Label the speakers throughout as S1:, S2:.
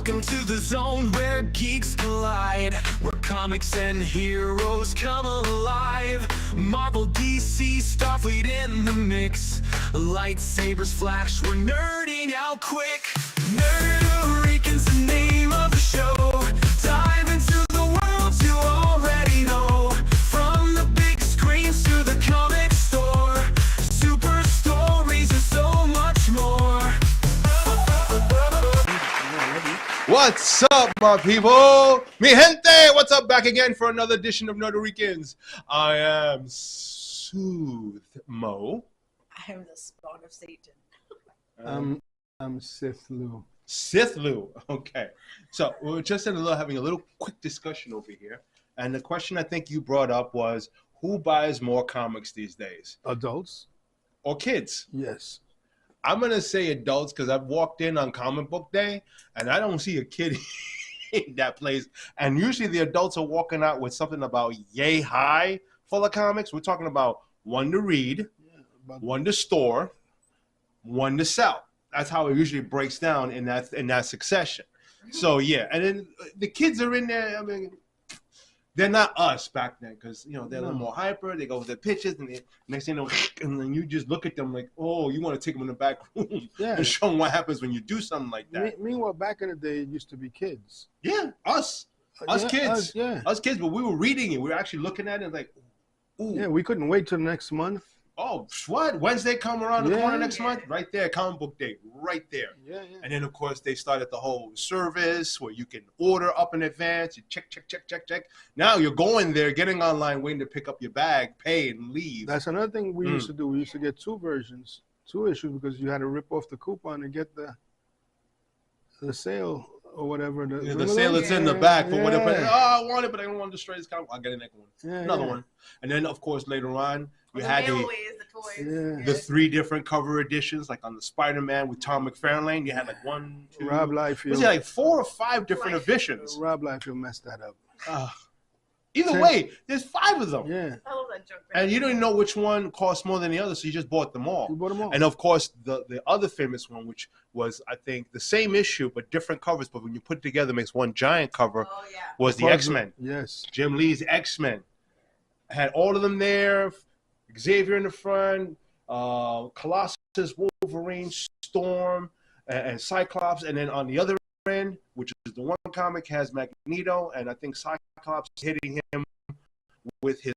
S1: Welcome to the zone where geeks collide, where comics and heroes come alive. Marvel, DC, Starfleet in the mix. Lightsabers flash, we're nerding out quick. Rican's the name of the show. Dive into the worlds you already know. From the big screens to the comic store. Super stories and so much more.
S2: What's up, my people? Mi gente, what's up? Back again for another edition of Ricans. I am Soothmo.
S3: I am the spawn of Satan.
S4: I'm Sith Lou.
S2: Sith Lou. Okay. So we're just having a little quick discussion over here. And the question I think you brought up was, who buys more comics these days?
S4: Adults?
S2: Or kids?
S4: Yes.
S2: I'm going to say adults because I've walked in on comic book day and I don't see a kid in that place. And usually the adults are walking out with something about yay high full of comics. We're talking about one to read, one to store, one to sell. That's how it usually breaks down in that succession. So, yeah. And then the kids are in there. I mean, they're not us back then because, you know, they're a little more hyper. They go with their pitches, and they, next thing you know, and then you just look at them like, oh, you want to take them in the back room and show them what happens when you do something like that.
S4: Meanwhile, back in the day, it used to be kids.
S2: Yeah, us kids. Us kids, but we were reading it. We were actually looking at it like, ooh.
S4: Yeah, we couldn't wait till next month.
S2: Oh, what? Wednesday come around the corner next month? Right there, comic book day, right there.
S4: Yeah.
S2: And then, of course, they started the whole service where you can order up in advance. You check. Now you're going there, getting online, waiting to pick up your bag, pay, and leave.
S4: That's another thing we used to do. We used to get two issues, because you had to rip off the coupon and get the sale or whatever.
S2: The sale that's in the back for whatever. Oh, I want it, but I don't want to destroy this comic. I'll get a next one. Another one. And then, of course, later on, we had the three different cover editions, like on the Spider-Man with Tom McFarlane. You had like one, two.
S4: Rob Liefeld.
S2: Was it like 4 or 5 different editions?
S4: Rob Liefeld messed that up.
S2: Either way, there's 5 of them.
S4: Yeah.
S3: I love that joke.
S2: And you didn't know which one cost more than the other, so you just bought them all.
S4: You bought them all.
S2: And of course, the other famous one, which was, I think, the same issue but different covers, but when you put it together, makes one giant cover, was the X-Men.
S4: Yes.
S2: Jim Lee's X-Men. Had all of them there. Xavier in the front, Colossus, Wolverine, Storm, and Cyclops. And then on the other end, which is the one comic, has Magneto, and I think Cyclops hitting him with his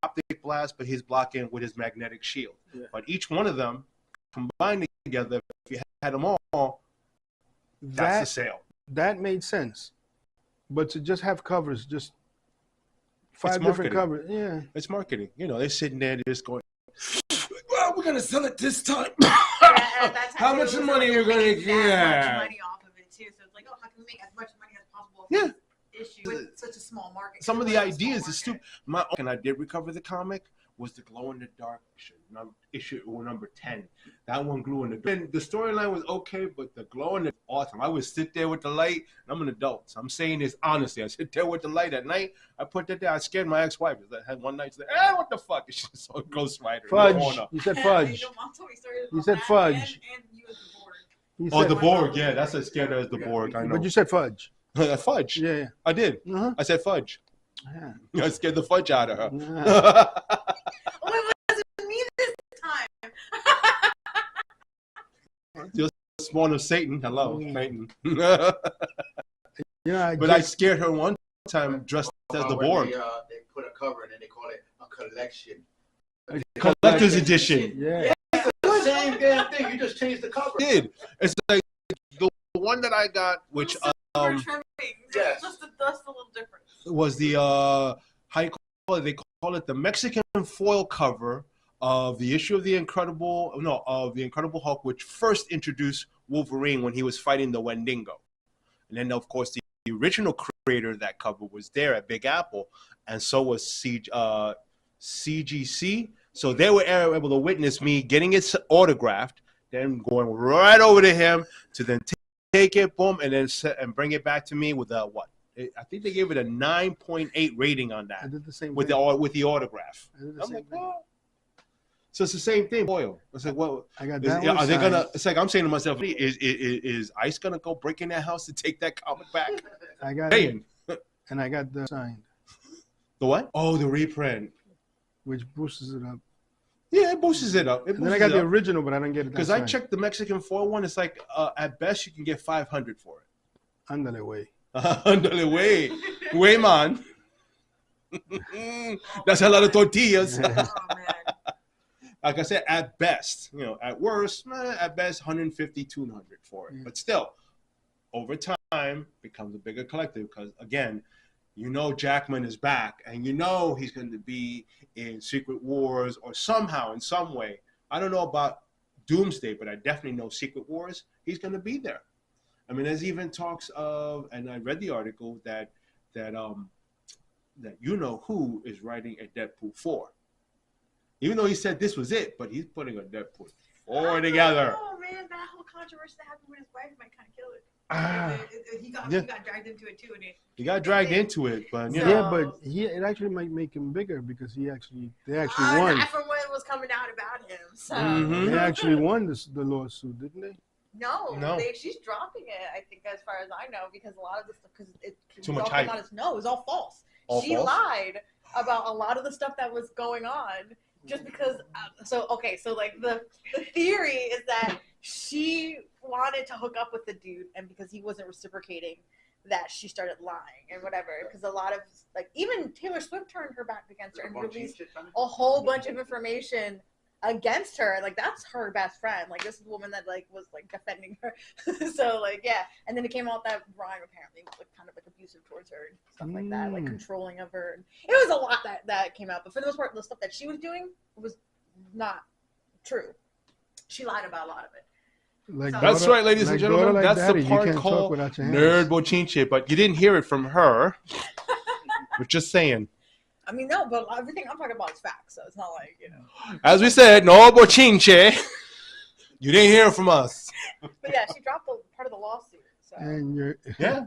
S2: optic blast, but he's blocking with his magnetic shield. Yeah. But each one of them combined together, if you had them all, that's the sale.
S4: That made sense. But to just have covers, just 5 different covers. Yeah.
S2: It's marketing. You know, they're sitting there just going, well, we're going to sell it this time.
S3: That's
S2: how much money are we going to get?
S3: That much money off of it, too. So it's like, oh, how can we make as much money as possible from this issue with such a small market?
S2: Some of the ideas is stupid. And I did recover the comic was the glow-in-the-dark issue number 10. That one glue in the dark. The storyline was okay, but the glow-in-the awesome. I would sit there with the light, and I'm an adult, so I'm saying this honestly. I sit there with the light at night. I put that there. I scared my ex-wife. I had one night, she's like, what the fuck? And she saw a Ghost Rider.
S4: Fudge. You said fudge.
S3: You
S4: said fudge.
S3: And you was the Borg.
S2: The Borg. Yeah, that's as scared as the Borg. I know.
S4: But you said fudge.
S2: Fudge.
S4: Yeah.
S2: I did. I said fudge.
S4: Yeah.
S2: I scared the fudge out of her.
S3: Oh, it wasn't me this time.
S2: You're spawn of Satan. Hello, Satan.
S4: But
S2: I scared her one time dressed as the Borg.
S5: They put a cover and then they call it a collection.
S2: Collector's edition.
S4: Yeah.
S5: It's the same damn thing. You just changed the cover.
S2: It's like the one that I got, which
S3: Just the dust a little different.
S2: Was the how you call it? They call it the Mexican foil cover of the issue of the Incredible Hulk, which first introduced Wolverine when he was fighting the Wendigo, and then of course the original creator of that cover was there at Big Apple, and so was CGC. So they were able to witness me getting it autographed, then going right over to him to then take it, boom, and then bring it back to me with a what? I think they gave it a 9.8 rating on that.
S4: I did the same
S2: with
S4: thing.
S2: the autograph.
S4: I did the
S2: I'm
S4: same
S2: like,
S4: thing.
S2: oh. So it's the same thing. Oil. It's like, well,
S4: I got
S2: is,
S4: that one
S2: are they gonna?
S4: signed.
S2: It's like I'm saying to myself, is ICE gonna go break in that house to take that comic back?
S4: I got it,
S2: Paying.
S4: and I got the signed,
S2: The what? Oh, the reprint.
S4: which boosts it up.
S2: Yeah, it boosts it up.
S4: And then I got the original, but I don't get it.
S2: because I checked the Mexican 4-1. It's like at best you can get 500 for it.
S4: Ándale, way.
S2: Ándale, way, man. That's a lot of tortillas.
S3: Oh man.
S2: Like I said, at best, at worst, at best 150, 200 for it.
S4: Yeah.
S2: But still, over time, becomes a bigger collective because, again, Jackman is back and he's going to be in Secret Wars or somehow, in some way. I don't know about Doomsday, but I definitely know Secret Wars. He's going to be there. I mean, there's even talks of, and I read the article that who is writing a Deadpool 4. Even though he said this was it, but he's putting a Deadpool 4 together.
S3: Oh man, that whole controversy that happened with his wife might kind of kill it. He got dragged into it too, and
S2: He got dragged into it, but
S4: Yeah, but it actually might make him bigger because they actually won.
S3: Not from what was coming out about him. So
S2: Mhm.
S4: They actually won the lawsuit, didn't they?
S3: no. She's dropping it. I think, as far as I know, because a lot of the stuff, because it
S2: Too
S3: was
S2: much
S3: all came
S2: hype.
S3: out as no, it was all false. She
S2: False?
S3: lied about a lot of the stuff that was going on. Just because, so like the theory is that she wanted to hook up with the dude, and because he wasn't reciprocating, that she started lying and whatever. Because a lot of, like, even Taylor Swift turned her back against her and released a whole bunch of information against her. Like, that's her best friend. Like, this is the woman that was defending her. So like, yeah. And then it came out that Ryan apparently was kind of abusive towards her and stuff like that, like controlling of her. It was a lot that came out, but for the most part, the stuff that she was doing was not true. She lied about a lot of it.
S4: Like
S2: That's
S4: daughter-
S2: right, ladies and
S4: like
S2: gentlemen.
S4: daughter, like
S2: That's
S4: daddy,
S2: the
S4: you
S2: part
S4: can't talk
S2: called
S4: without your hands.
S2: Nerd Bochinche, but you didn't hear it from her. But just saying.
S3: I mean, no, but everything I'm talking about is facts, so it's not like,
S2: As we said, no Bochinche. You didn't hear it from us.
S3: But yeah, she dropped part of the lawsuit. So.
S4: And you're
S2: Yeah.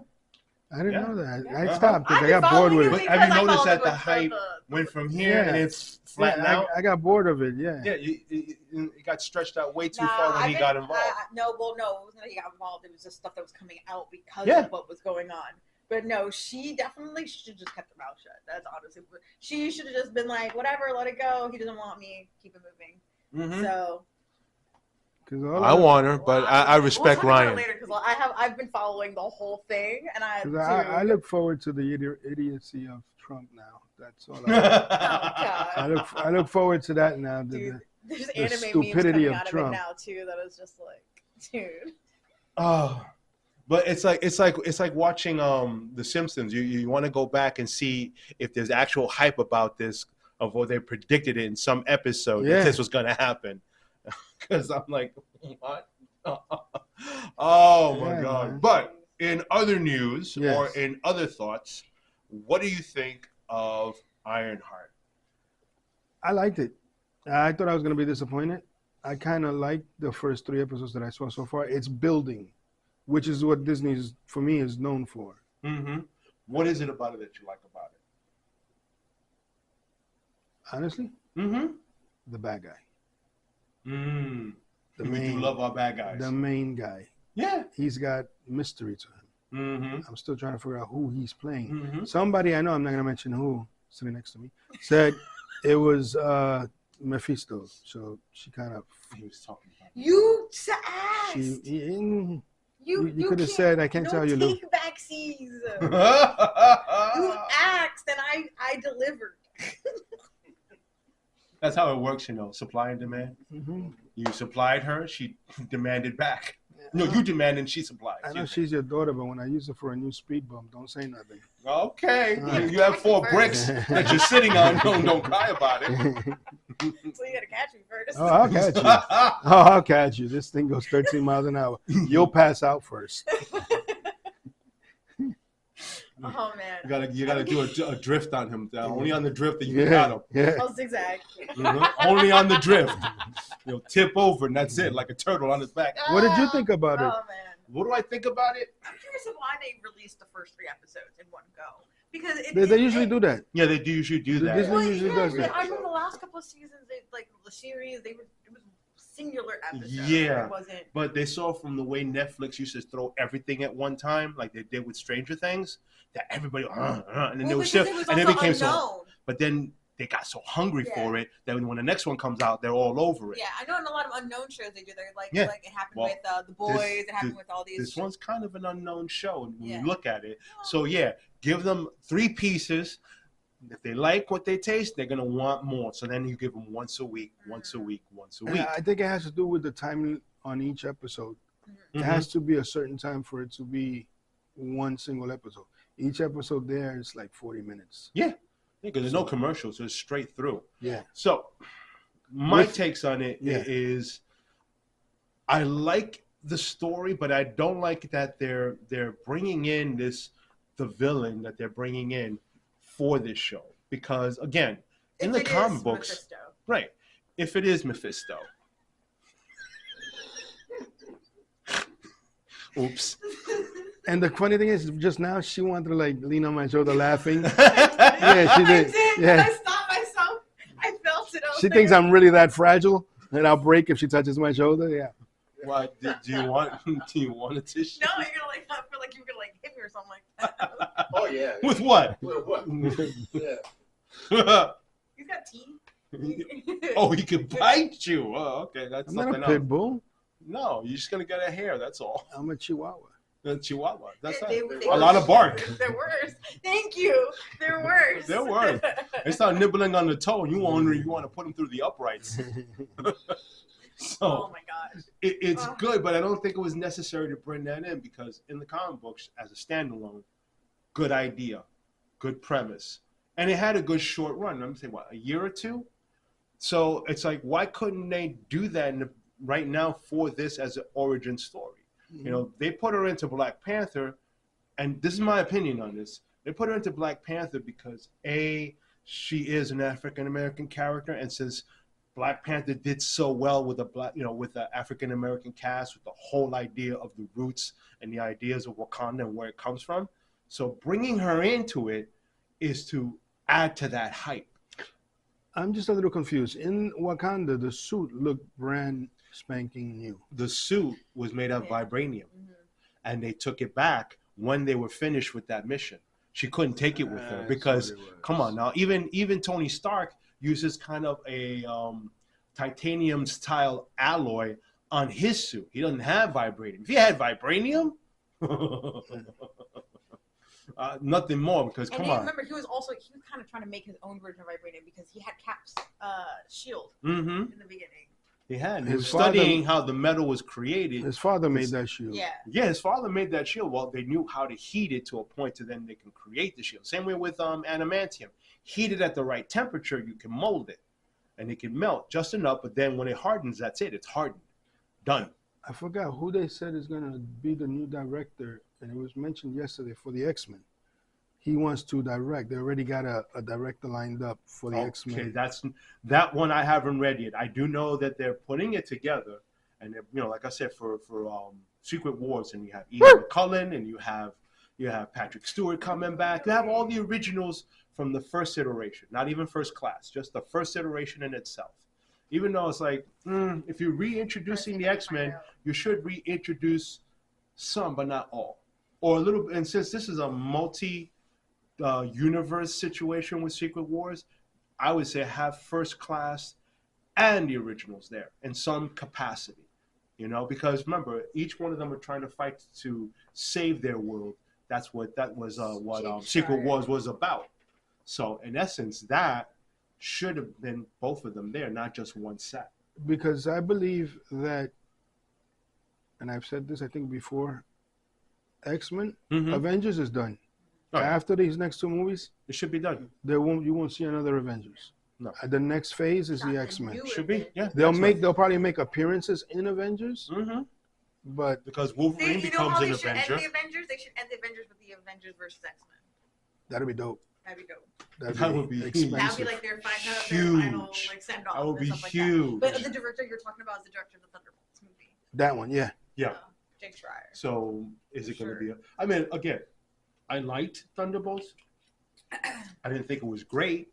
S4: I didn't
S2: Yeah.
S4: know that.
S3: Yeah.
S4: I stopped because
S3: I've
S4: I
S3: been
S4: got bored
S3: following
S4: with
S3: you
S4: it.
S2: But
S3: because
S2: have you
S3: I
S2: noticed
S3: followed
S2: that
S3: it
S2: the
S3: with
S2: hype went from here and it's flattened out?
S4: I got bored of it. Yeah.
S2: Yeah, it got stretched out way too
S3: Nah,
S2: far when he got involved.
S3: No, it wasn't that he got involved. It was just stuff that was coming out because
S2: Yeah.
S3: of what was going on. But no, she definitely should have just kept her mouth shut. That's honestly, she should have just been like, whatever, let it go. He doesn't want me. Keep it moving.
S2: Mhm.
S3: So
S2: I want her, but I respect
S3: we'll talk about
S2: Ryan.
S3: it later because I've been following the whole thing, and
S4: I look forward to the idiocy of Trump now. That's all.
S3: Oh, God.
S4: I look forward to that now.
S3: Dude, there's
S4: the
S3: anime memes
S4: stupidity
S3: coming
S4: of
S3: out
S4: Trump.
S3: of it now too. That is just like, dude.
S2: Oh, but it's like watching The Simpsons. You want to go back and see if there's actual hype about this, of what they predicted it in some episode that
S4: Yeah.
S2: this was going to happen. Because I'm like, what? Oh my
S4: Yeah,
S2: God!
S4: man.
S2: But in other news
S4: Yes.
S2: or in other thoughts, what do you think of Ironheart?
S4: I liked it. I thought I was going to be disappointed. I kind of liked the first 3 episodes that I saw so far. It's building, which is what Disney for me is known for.
S2: Mm-hmm. What is it about it that you like about it?
S4: Honestly,
S2: Mm-hmm.
S4: the bad guy.
S2: Mm.
S4: The
S2: We
S4: main,
S2: do love our bad guys.
S4: the main guy.
S2: Yeah.
S4: He's got mystery to him.
S2: Mm-hmm.
S4: I'm still trying to figure out who he's playing.
S2: Mm-hmm.
S4: Somebody I know, I'm not going to mention who, sitting next to me, said it was Mephisto. So she kind of,
S2: He was talking about
S3: You
S4: she,
S3: asked.
S4: you
S3: You
S4: could have said, I can't
S3: no
S4: tell you, Lou.
S3: take backsies. You
S2: it.
S3: asked and I delivered.
S2: That's how it works, supply and demand.
S4: Mm-hmm.
S2: You supplied her, she demanded back. No, you demanded and she supplied.
S4: I know she's your daughter, but when I use her for a new speed bump, don't say nothing.
S2: Okay.
S4: All right.
S2: You have 4 bricks that you're sitting on. Don't cry about it.
S3: So you gotta catch me first.
S4: Oh, I'll catch you. Oh, I'll catch you. This thing goes 13 miles an hour. You'll pass out first.
S3: Oh man.
S2: You gotta do a drift on him. Only on the drift that you got him.
S4: Yeah.
S3: Oh, zigzag.
S2: Mhm. Only on the drift. Tip over and that's it, like a turtle on his back.
S4: What did you think about it?
S3: Oh man.
S2: What do I think about it?
S3: I'm curious of why they released the first 3 episodes in one go. Because
S4: They usually do that.
S2: Yeah, they do usually do
S4: The
S2: that.
S4: Disney
S3: Well,
S4: usually
S3: yeah,
S4: does that.
S3: I remember the last couple of seasons, like the series, it was singular episodes.
S2: Yeah.
S3: It wasn't.
S2: But they saw from the way Netflix used to throw everything at one time, like they did with Stranger Things, that everybody, and then they were
S3: because
S2: still,
S3: it was
S2: and it
S3: also
S2: became so.
S3: unknown.
S2: But then they got so hungry for it that when the next one comes out, they're all over it.
S3: Yeah, I know in a lot of unknown shows they do. They're like it happened
S2: Well,
S3: with The Boys. It happened with all these.
S2: This one's kind of an unknown show when
S3: Yeah.
S2: you look at it. So yeah, give them 3 pieces. If they like what they taste, they're gonna want more. So then you give them once a week, once a week, once a
S4: And
S2: week.
S4: I think it has to do with the time on each episode.
S3: Mhm.
S4: It has to be a certain time for it to be one single episode. Each episode there is like 40 minutes.
S2: Yeah, because there's no commercials, so it's straight through.
S4: Yeah.
S2: So my takes on it is, I like the story, but I don't like that they're bringing in the villain that they're bringing in for this show, because again, in the comic books,
S3: Mephisto.
S2: right? If it is Mephisto, oops.
S4: And the funny thing is, just now she wanted to like lean on my shoulder laughing.
S3: Yeah,
S4: she did. Yeah.
S3: I stopped myself. I felt it.
S4: She thinks I'm really that fragile and I'll break if she touches my shoulder. Yeah.
S2: Why do you want a tissue?
S3: No, you're gonna like. I feel like you're gonna like hit me or something like that.
S5: Oh yeah.
S2: With what?
S5: With what? Yeah.
S3: He's got teeth.
S2: Oh, he can bite you. Oh, okay, that's
S4: I'm not
S2: something
S4: a pit
S2: else.
S4: bull.
S2: No, you're just gonna get a hair. That's all.
S4: I'm a chihuahua.
S2: The Chihuahua. That's
S3: They-
S2: not,
S3: they-
S2: a lot of bark.
S3: They're worse. Thank you. They're worse.
S2: They're worse. They start nibbling on the toe, and you want to put them through the uprights. So
S3: Oh my gosh.
S2: it's
S3: Oh.
S2: good, but I don't think it was necessary to bring that in, because in the comic books, as a standalone, good idea, good premise, and it had a good short run. I'm saying what, a year or two. So it's like, why couldn't they do that right now for this as an origin story? You know, they put her into Black Panther, and this is my opinion on this. They put her into Black Panther because she is an African American character, and since Black Panther did so well with with the African American cast, with the whole idea of the roots and the ideas of Wakanda and where it comes from, so bringing her into it is to add to that hype.
S4: I'm just a little confused. In Wakanda, the suit looked brand spanking new.
S2: The suit was made of vibranium, and they took it back when they were finished with that mission. She couldn't take it with her
S4: That's
S2: because,
S4: what it was.
S2: come on now, even Tony Stark uses kind of a titanium style alloy on his suit. He doesn't have vibranium. If he had vibranium, nothing more, because
S3: And
S2: come
S3: then
S2: on.
S3: remember, he was kind of trying to make his own version of vibranium because he had Cap's shield
S2: Mm-hmm.
S3: in the beginning.
S2: He had. He
S4: His
S2: was
S4: father-
S2: studying how the metal was created.
S4: His father made that shield.
S3: Yeah.
S2: Yeah, his father made that shield. Well, they knew how to heat it to a point to then they can create the shield. Same way with adamantium. Heat it at the right temperature, you can mold it, and it can melt just enough. But then when it hardens, that's it. It's hardened, done.
S4: I forgot who they said is going to be the new director, and it was mentioned yesterday for the X-Men. He wants to direct. They already got a director lined up for the X-Men.
S2: Okay, that one I haven't read yet. I do know that they're putting it together, and like I said, for Secret Wars, and you have Ian McCullen, and you have Patrick Stewart coming back. You have all the originals from the first iteration, not even First Class, just the first iteration in itself. Even though it's like, if you're reintroducing the X-Men, you should reintroduce some, but not all, or a little. And since this is a multi-universe situation with Secret Wars, I would say have First Class and the originals there in some capacity. Because remember, each one of them are trying to fight to save their world. That was what Secret Wars was about. So in essence, that should have been both of them there, not just one set.
S4: Because I believe that, and I've said this I think before, X-Men, Avengers is done.
S2: Right.
S4: After these next 2 movies,
S2: It should be done.
S4: you won't see another Avengers.
S2: No.
S4: The next phase is
S3: Not
S4: the
S3: the
S4: X-Men.
S3: new
S2: Should be, yeah.
S4: They'll probably make appearances in Avengers, but
S2: Because Wolverine becomes an Avenger.
S3: End the Avengers? They should end the Avengers with the Avengers versus X-Men.
S4: that'd be dope.
S3: That'd be dope.
S2: That would be
S4: expensive.
S3: That would be like their final
S2: Huge.
S3: like send off.
S2: That would be
S3: stuff like
S2: huge.
S3: That. But the director you're talking about is the director of the Thunderbolts movie.
S4: That one, yeah.
S2: Yeah.
S3: Jake Schreier.
S2: So is it going to
S3: Sure.
S2: be? I mean, again, I liked Thunderbolts. I didn't think it was great,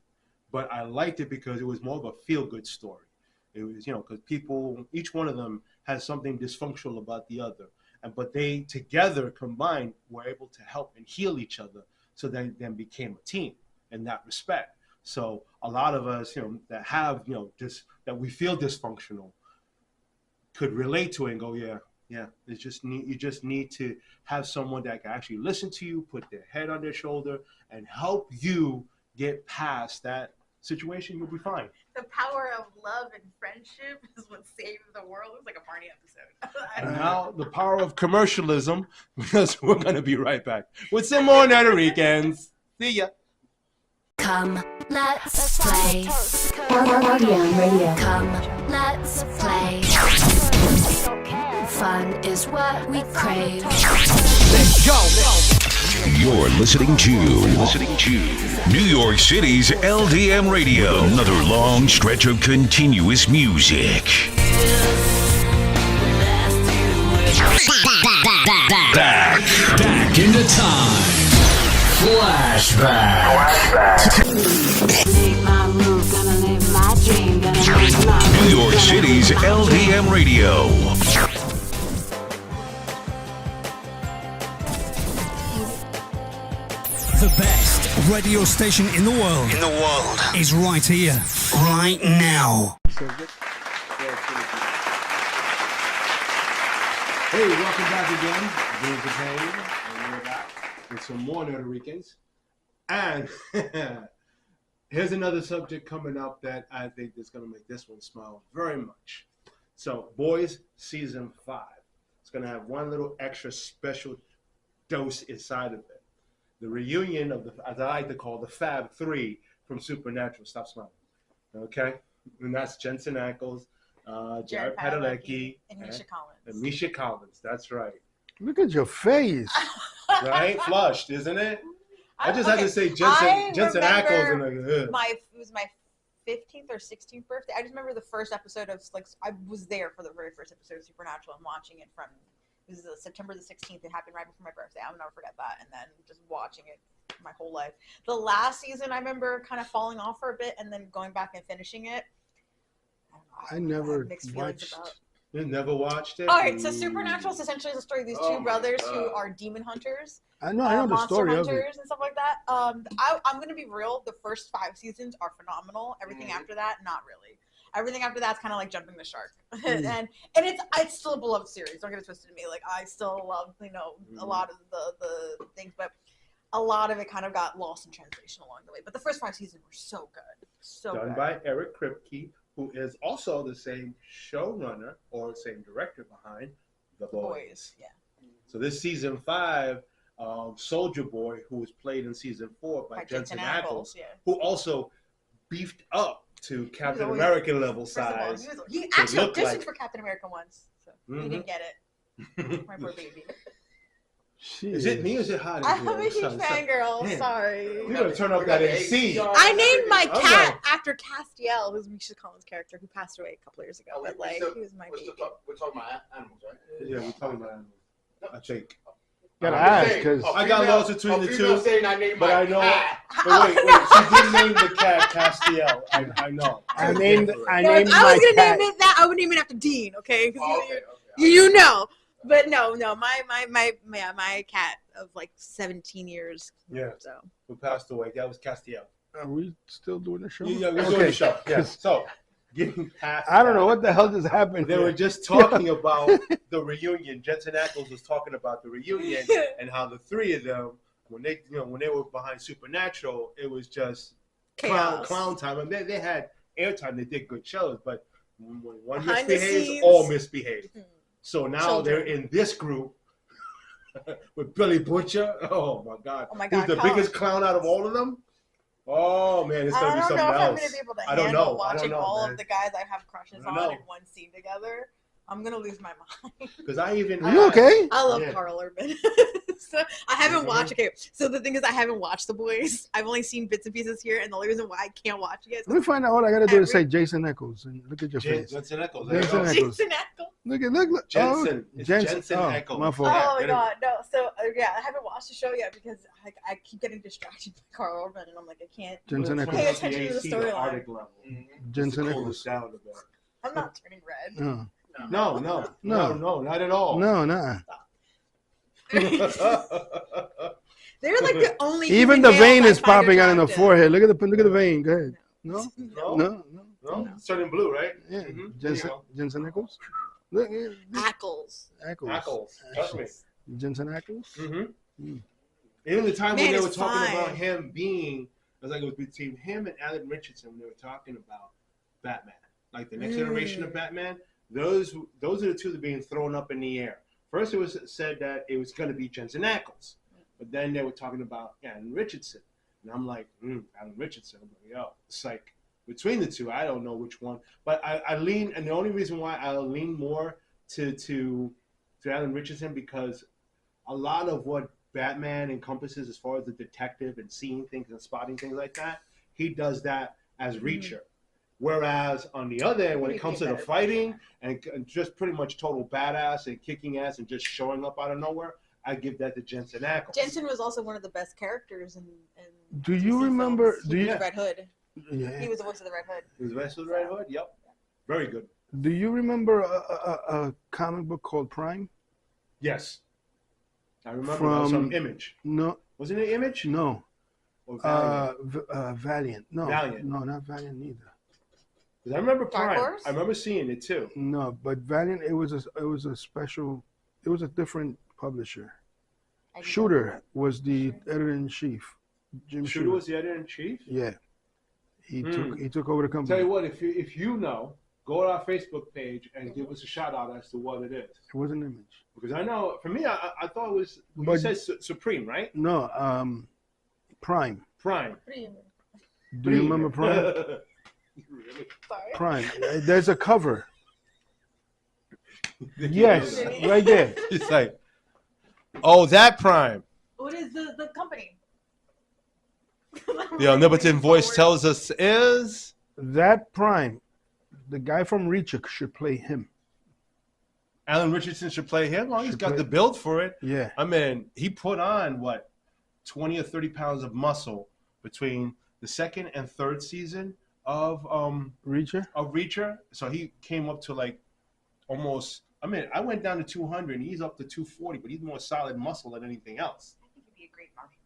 S2: but I liked it because it was more of a feel-good story. It was, because people, each one of them has something dysfunctional about the other, but they together combined were able to help and heal each other, so they then became a team in that respect. So a lot of us, that have, that we feel dysfunctional, could relate to it and go, yeah. You just need to have someone that can actually listen to you, put their head on their shoulder, and help you get past that situation. You'll be fine.
S3: The power of love and friendship is what saved the world. It was like a Barney episode.
S2: And now the power of commercialism, because we're going to be right back with some more Nethericans. See ya.
S6: Come, let's play. RDM Radio. Come, let's play. Fun is what we crave.
S1: Let's go.
S7: You're listening to New York City's LDM Radio. Another long stretch of continuous music.
S1: Back into time. Flashback.
S6: Make my move, gonna live my dream, gonna make my
S7: New York City's LDM Radio.
S8: The best radio station in the world is right here, right now.
S2: Hey, welcome back again. James the Pain, and we're back with some more Nethericans. And here's another subject coming up that I think is going to make this one smile very much. So, Boys Season 5. It's going to have one little extra special dose inside of it. The reunion of the, as I like to call, the Fab Three from Supernatural. Stop smiling. Okay? And that's Jensen Ackles, Jared Padalecki,
S3: and Misha Collins.
S2: and Misha Collins. That's right.
S4: Look at your face.
S2: Right? Flushed, isn't it? I just had
S3: Okay,
S2: to say
S3: I
S2: Jensen Ackles and like, ugh.
S3: It was my 15th or 16th birthday. I just remember the first episode of, like, I was there for the very first episode of Supernatural and watching it from, it was September the 16th. It happened right before my birthday. I'll never forget that. And then just watching it my whole life. The last season, I remember kind of falling off for a bit and then going back and finishing it.
S4: I never
S3: have mixed feelings
S4: watched.
S3: about.
S2: You never watched it?
S3: All right, so Supernatural is essentially the story of these
S5: Oh
S3: two
S5: my
S3: brothers who
S5: God.
S3: are demon hunters.
S4: I know the
S3: Monster
S4: story of
S3: Hunters
S4: it.
S3: and stuff like that. I'm gonna be real. The first 5 seasons are phenomenal. Everything after that, not really. Everything after that's kind of like jumping the shark. and it's still a beloved series. Don't get it twisted to me. Like, I still love a lot of the things, but a lot of it kind of got lost in translation along the way. But the first 5 seasons were so good, so
S2: Done
S3: good.
S2: by Eric Kripke, who is also the same showrunner or same director behind The Boys.
S3: Yeah.
S2: So this season 5, Soldier Boy, who was played in season 4 by Jensen Ackles,
S3: yeah.
S2: who also beefed up to Captain
S3: always-
S2: America level
S3: First of all,
S2: size.
S3: he
S2: to
S3: actually
S2: look
S3: auditioned
S2: like-
S3: for Captain America once, so he
S2: Mhm.
S3: didn't get it. My poor baby.
S2: Is it me or is it hot in
S3: I'm
S2: here?
S3: a huge
S2: Son, son.
S3: fangirl.
S2: Man.
S3: Sorry.
S2: You gotta turn up that AC.
S3: I named my
S2: Okay.
S3: cat after Castiel, who's Misha Collins' character, who passed away a couple years ago. But like, he was my baby.
S5: We're talking about animals, right?
S2: Yeah, we're talking about animals. I think.
S4: Gotta
S5: I'm just
S4: ask,
S5: saying,
S4: 'cause-
S5: a
S2: I got
S5: female-
S2: lost between the
S5: a female
S2: two,
S5: saying I named
S2: but
S5: my
S2: I know-
S5: cat.
S2: But wait, she did name the cat Castiel. I know.
S4: I named
S3: No,
S4: my
S3: I was gonna
S4: cat.
S3: name it that. I would name it after Dean, okay? 'Cause
S5: Oh, okay,
S3: you know. But no, my cat of like 17 years.
S2: Yeah.
S3: So
S2: Who passed away? That was Castiel.
S4: Are we still doing the show?
S2: Yeah, we're doing
S4: Okay.
S2: the show. Yeah. So, getting past
S4: I don't
S2: that,
S4: know what the hell just happened.
S2: They
S4: here.
S2: were just talking about the reunion. Jensen Ackles was talking about the reunion and how the three of them, when they were behind Supernatural, it was just
S3: chaos.
S2: clown time. I mean, they had airtime. They did good shows, but when one
S3: Behind the
S2: misbehaves,
S3: scenes.
S2: all misbehave.
S3: Hmm.
S2: So now
S3: Children.
S2: they're in this group with Billy Butcher. Oh my God!
S3: Oh my
S2: Who's
S3: God,
S2: the
S3: Colin.
S2: biggest clown out of all of them? Oh man, it's gonna be
S3: I don't
S2: something
S3: know if I'm
S2: else.
S3: gonna be able to
S2: I don't
S3: handle
S2: know. I
S3: watching
S2: don't know,
S3: all
S2: man.
S3: of the guys I have crushes
S2: I don't
S3: on
S2: know.
S3: in one scene together. I'm gonna lose my mind.
S2: Because I even.
S4: Are you okay?
S3: I love
S2: Yeah.
S3: Carl Urban. So I haven't watched. Okay, so the thing is, I haven't watched The Boys. I've only seen bits and pieces here, and the only reason why I can't watch it is
S4: Let me find out. All I gotta do is say Jason Eccles and look at your face.
S2: Jensen Eccles. There you
S4: Jensen
S2: go.
S4: Eccles.
S3: Jason Ackles.
S4: Look.
S2: Jensen.
S4: Oh,
S2: It's
S4: Jensen.
S2: Jensen
S4: Oh,
S2: Ackles.
S4: my fault.
S3: Oh my
S2: Yeah,
S3: god, no. So yeah, I haven't watched the show yet because I keep getting distracted by Carl Urban, and I'm like, I can't
S4: Jensen
S2: Turn
S4: Eccles.
S3: pay
S2: up the
S3: attention to the
S2: AC,
S3: storyline.
S2: Arctic level.
S4: Jensen
S2: Just to cool
S4: Eccles.
S2: us down a bit.
S3: I'm not turning red.
S4: No,
S2: No, not at all.
S4: no, nah.
S3: They're like the only
S4: Even the
S3: human
S4: vein
S3: males
S4: is
S3: I find
S4: popping out in the
S3: attractive.
S4: forehead. Look at the vein. Go ahead. No,
S2: No?
S4: no.
S2: No, it's turning blue, right?
S4: Yeah,
S2: Mhm.
S4: Jensen Eccles. Look,
S3: Ackles.
S4: Eccles.
S2: Ackles. Trust me.
S4: Jensen Ackles.
S2: Mm-hmm. Even the time
S3: Man,
S2: when they
S3: it's
S2: were talking
S3: fine.
S2: about him being, it was like it was between him and Alan Richardson when they were talking about Batman, like the next iteration of Batman. Those are the two that are being thrown up in the air. First, it was said that it was going to be Jensen Ackles, but then they were talking about Alan Richardson, and I'm like, Alan Richardson. I'm like, yo, it's like between the two, I don't know which one, but I lean, and the only reason why I lean more to Alan Richardson because a lot of what Batman encompasses as far as the detective and seeing things and spotting things like that, he does that as Reacher. Whereas on the other end, when it comes to the fighting and just pretty much total badass and kicking ass and just showing up out of nowhere, I give that to Jensen Ackles.
S3: Jensen was also one of the best characters in
S4: Do you
S3: DC
S4: remember?
S3: films.
S4: Do
S3: He
S4: you?
S3: was Red Hood. He
S4: Yeah.
S3: was the voice of the Red Hood.
S2: He was the best of the Red Hood? Yep. Very good.
S4: Do you remember a comic book called Prime?
S2: Yes. I remember that was
S4: From-
S2: from Image.
S4: No,
S2: Wasn't it Image?
S4: no.
S2: Or Valiant?
S4: Valiant. No,
S2: Valiant.
S4: no, not Valiant either.
S2: 'Cause I remember
S3: Dark
S2: Prime.
S3: Horse?
S2: I remember seeing it too.
S4: No, but Valiant. It was a special. It was a different publisher.
S3: I don't
S4: Shooter was the editor in chief. Jim
S2: Shooter was the editor in chief.
S4: Yeah, he
S2: Hmm.
S4: took over the
S2: Tell
S4: company.
S2: you what, if you know, go to our Facebook page and give us a shout out as to what it is.
S4: It was an Image.
S2: Because I know, for me, I thought it was, you
S4: But-
S2: said Supreme, right?
S4: No, Prime.
S2: Prime.
S3: What do you mean?
S4: Do you remember Prime?
S2: Really?
S3: Sorry.
S4: Prime. There's a cover. Yes, right there.
S2: It's like, oh, that Prime.
S3: What is the company?
S2: The omnipotent voice tells us is.
S4: That Prime. The guy from Reacher should play him.
S2: Alan Richardson should play him. Well, he's
S4: Should
S2: got
S4: play-
S2: the build for it.
S4: Yeah.
S2: I mean, he put on, what, 20 or 30 pounds of muscle between the second and third season of
S4: Reacher.
S2: Reacher. So he came up to like almost, I mean, I went down to 200 and he's up to 240, but he's more solid muscle than anything else.
S3: I think he'd be a great Martian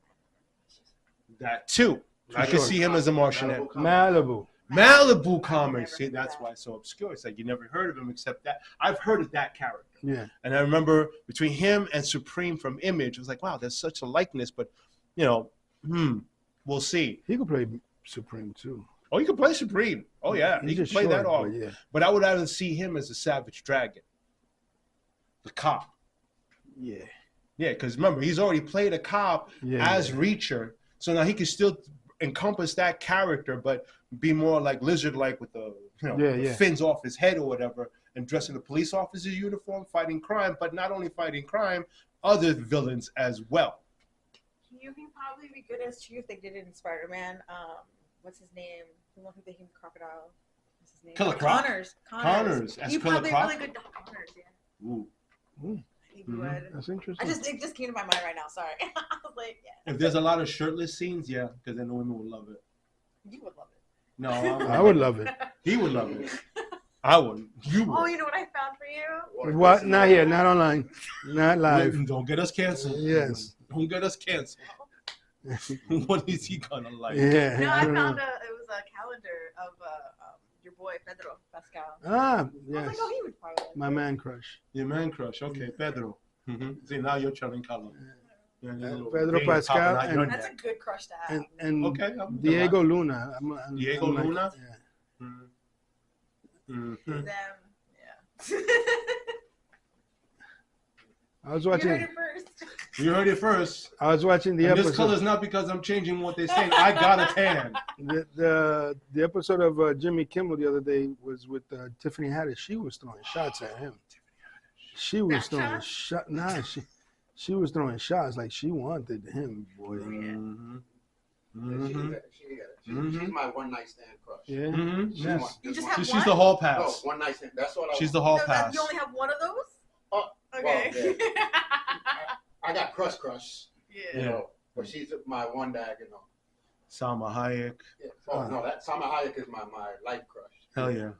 S2: That too.
S4: For
S2: I can
S4: sure.
S2: see him as a Martian.
S4: Malibu.
S2: Malibu comics. See,
S3: Never
S2: that's
S3: heard
S2: why it's so obscure. It's like you never heard of him except that. I've heard of that character.
S4: Yeah.
S2: And I remember between him and Supreme from Image, it was like, wow, there's such a likeness, but, you know, we'll see.
S4: He could play Supreme too.
S2: Oh, you can play Supreme. Oh, yeah.
S4: He's
S2: He can
S4: just
S2: play that
S4: short,
S2: off.
S4: but yeah.
S2: But I would rather see him as a Savage Dragon, the cop.
S4: Yeah.
S2: Yeah, because remember, he's already played a cop
S4: Yeah,
S2: as
S4: yeah.
S2: Reacher. So now he can still encompass that character, but be more like Lizard-like with the, the fins off his head or whatever, and dress in a police officer's uniform, fighting crime, but not only fighting crime, other villains as well.
S3: He'd probably be good as Chief if they did it in Spider-Man. What's his name? The one who became Crocodile. What's his name?
S2: Killer Croc?
S3: Connors.
S2: Connors as
S3: He'd
S2: Killer
S3: probably
S2: Croc?
S3: really good Doc Connors, yeah.
S2: Ooh.
S3: He would.
S4: That's interesting.
S3: It just came to my mind right now. Sorry. I was like, yeah.
S2: If there's a lot of shirtless scenes, yeah, because then the women would love it.
S3: You would love it.
S2: No,
S4: I would love it.
S2: He would love it. I wouldn't. You would.
S3: Oh, you know what I found for you?
S4: What? Not here. Not online. Not live.
S2: Don't get us canceled.
S4: Yes.
S2: Don't get us canceled. What is he gonna like?
S4: Yeah.
S3: No,
S4: I
S3: I
S4: don't
S3: found
S4: know.
S3: it was a calendar of your boy Pedro Pascal.
S4: Ah,
S3: I was
S4: yes.
S3: like, oh, he would probably.
S4: My man crush.
S2: Your man crush. Okay, Pedro. See, now you're telling color. Yeah, there's a little
S4: Pedro
S2: vein
S4: Pascal
S2: popping out your
S4: and-
S2: neck.
S3: That's a good crush to have.
S4: And
S2: Okay, I'm
S4: Diego Luna.
S2: Diego
S4: like-
S2: Luna?
S4: Yeah.
S2: Mhm.
S3: Them, yeah.
S4: I was
S3: You heard
S4: watching.
S3: it first.
S2: You heard it first.
S4: I was watching the
S2: And
S4: episode.
S2: this color is not because I'm changing what they're saying. I got a tan.
S4: The episode of Jimmy Kimmel the other day was with Tiffany Haddish. She was throwing shots at him. She was throwing shots. Nah, she was throwing shots like she wanted him, boy.
S2: Mm-hmm.
S5: She's my one night stand crush.
S4: Yeah.
S2: Mm-hmm.
S5: She's
S2: Yes.
S5: one-
S3: You just
S5: one-
S3: have
S2: She's
S3: one?
S2: the hall
S5: No,
S2: pass.
S5: one night stand. That's what I
S2: She's
S5: want.
S2: the hall
S3: No,
S2: pass.
S3: you only have one of those?
S5: Oh,
S3: Okay.
S5: well, I got crush.
S3: Yeah.
S5: You know, but she's my one that, you know.
S2: Salma Hayek.
S5: Yeah. Oh, no, that Salma Hayek is my life crush.
S2: Hell yeah.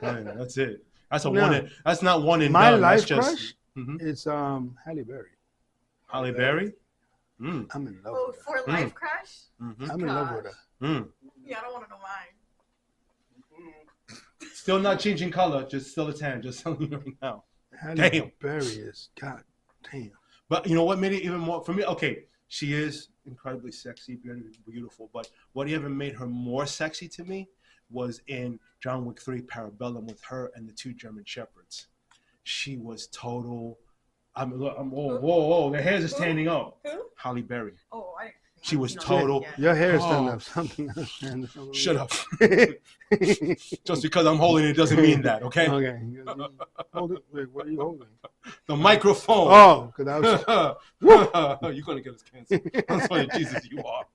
S2: Hell yeah. That's it. That's a
S4: No.
S2: one. That's not one and
S4: My
S2: done.
S4: life
S2: That's just,
S4: crush?
S2: Mhm.
S4: It's Halle Berry.
S2: Halle Berry. Mm.
S4: I'm in love
S3: Oh,
S4: with her.
S3: for life crush?
S2: Mm-hmm.
S4: I'm in love with her.
S2: Mm.
S3: Yeah, I don't want to know mine.
S2: Still not changing color. Just still a tan. Just telling you right now.
S4: Halle
S2: Damn.
S4: Berry is god damn.
S2: But you know what made it even more for me? Okay, she is incredibly sexy, beautiful. But what even made her more sexy to me was in John Wick 3 Parabellum with her and the two German shepherds. She was total. Whoa! The hair's just standing up.
S3: Who?
S2: Halle Berry.
S3: Oh,
S2: She was
S3: No.
S2: total.
S3: Yeah.
S4: Your hair is
S2: Oh.
S4: standing up. Something else standing up.
S2: Shut up. Just because I'm holding it doesn't mean that, okay?
S4: Okay. Hold it. Wait, what are you holding?
S2: The microphone.
S4: Oh, because I was.
S2: You're gonna get us canceled. I'm sorry, Jesus, you are.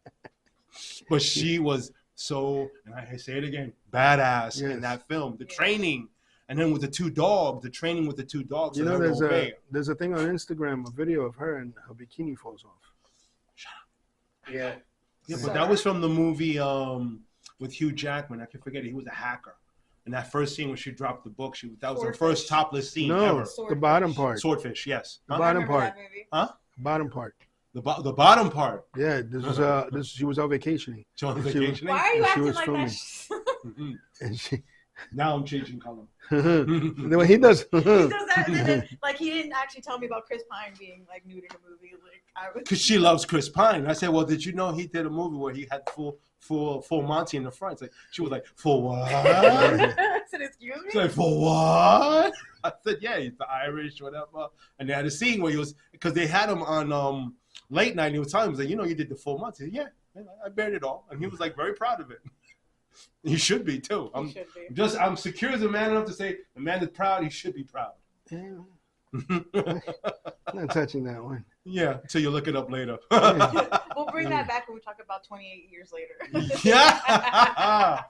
S2: But she was so, and I say it again, badass in
S4: Yes.
S2: that film. The training, and then with the two dogs, the training with the two dogs.
S4: You
S2: for
S4: know,
S2: her to obey.
S4: there's a thing on Instagram, a video of her and her bikini falls off.
S5: Yeah.
S2: Yeah, but that was from the movie with Hugh Jackman. I can forget it. He was a hacker. And that first scene when she dropped the book, that was her
S3: Swordfish.
S2: first topless scene
S4: No,
S2: ever.
S4: the
S3: Swordfish.
S4: bottom part.
S2: Swordfish, yes.
S4: The
S2: Huh?
S4: bottom
S3: remember
S4: part.
S3: that movie.
S4: Bottom part.
S2: The bottom part.
S4: Yeah, she was out vacationing.
S2: She was
S4: She was-
S2: vacationing.
S3: Why are you
S4: She
S3: acting
S4: was
S3: like
S4: filming.
S3: that?
S2: Mhm.
S4: And she
S2: Now I'm changing color.
S4: the way he does.
S3: He does that, and then, like he didn't actually tell me about Chris Pine being like nude in a movie. Like I was.
S2: Because she loves Chris Pine. I said, well, did you know he did a movie where he had full Monty in the front? It's like, she was like, for what?
S3: I said, excuse me.
S2: She's like, for what? I said, yeah, he's the Irish, whatever. And they had a scene where he was, because they had him on late night, and he was telling him, he was like, you know, you did the full Monty. He said, yeah, I bared it all. And he was like very proud of it. He should be too.
S3: He should be.
S2: I'm secure as a man enough to say the man is proud, he should be proud.
S4: Yeah, I'm not touching that one.
S2: Yeah, until you look it up later.
S3: We'll bring that back when we talk about 28 years later.
S2: Yeah.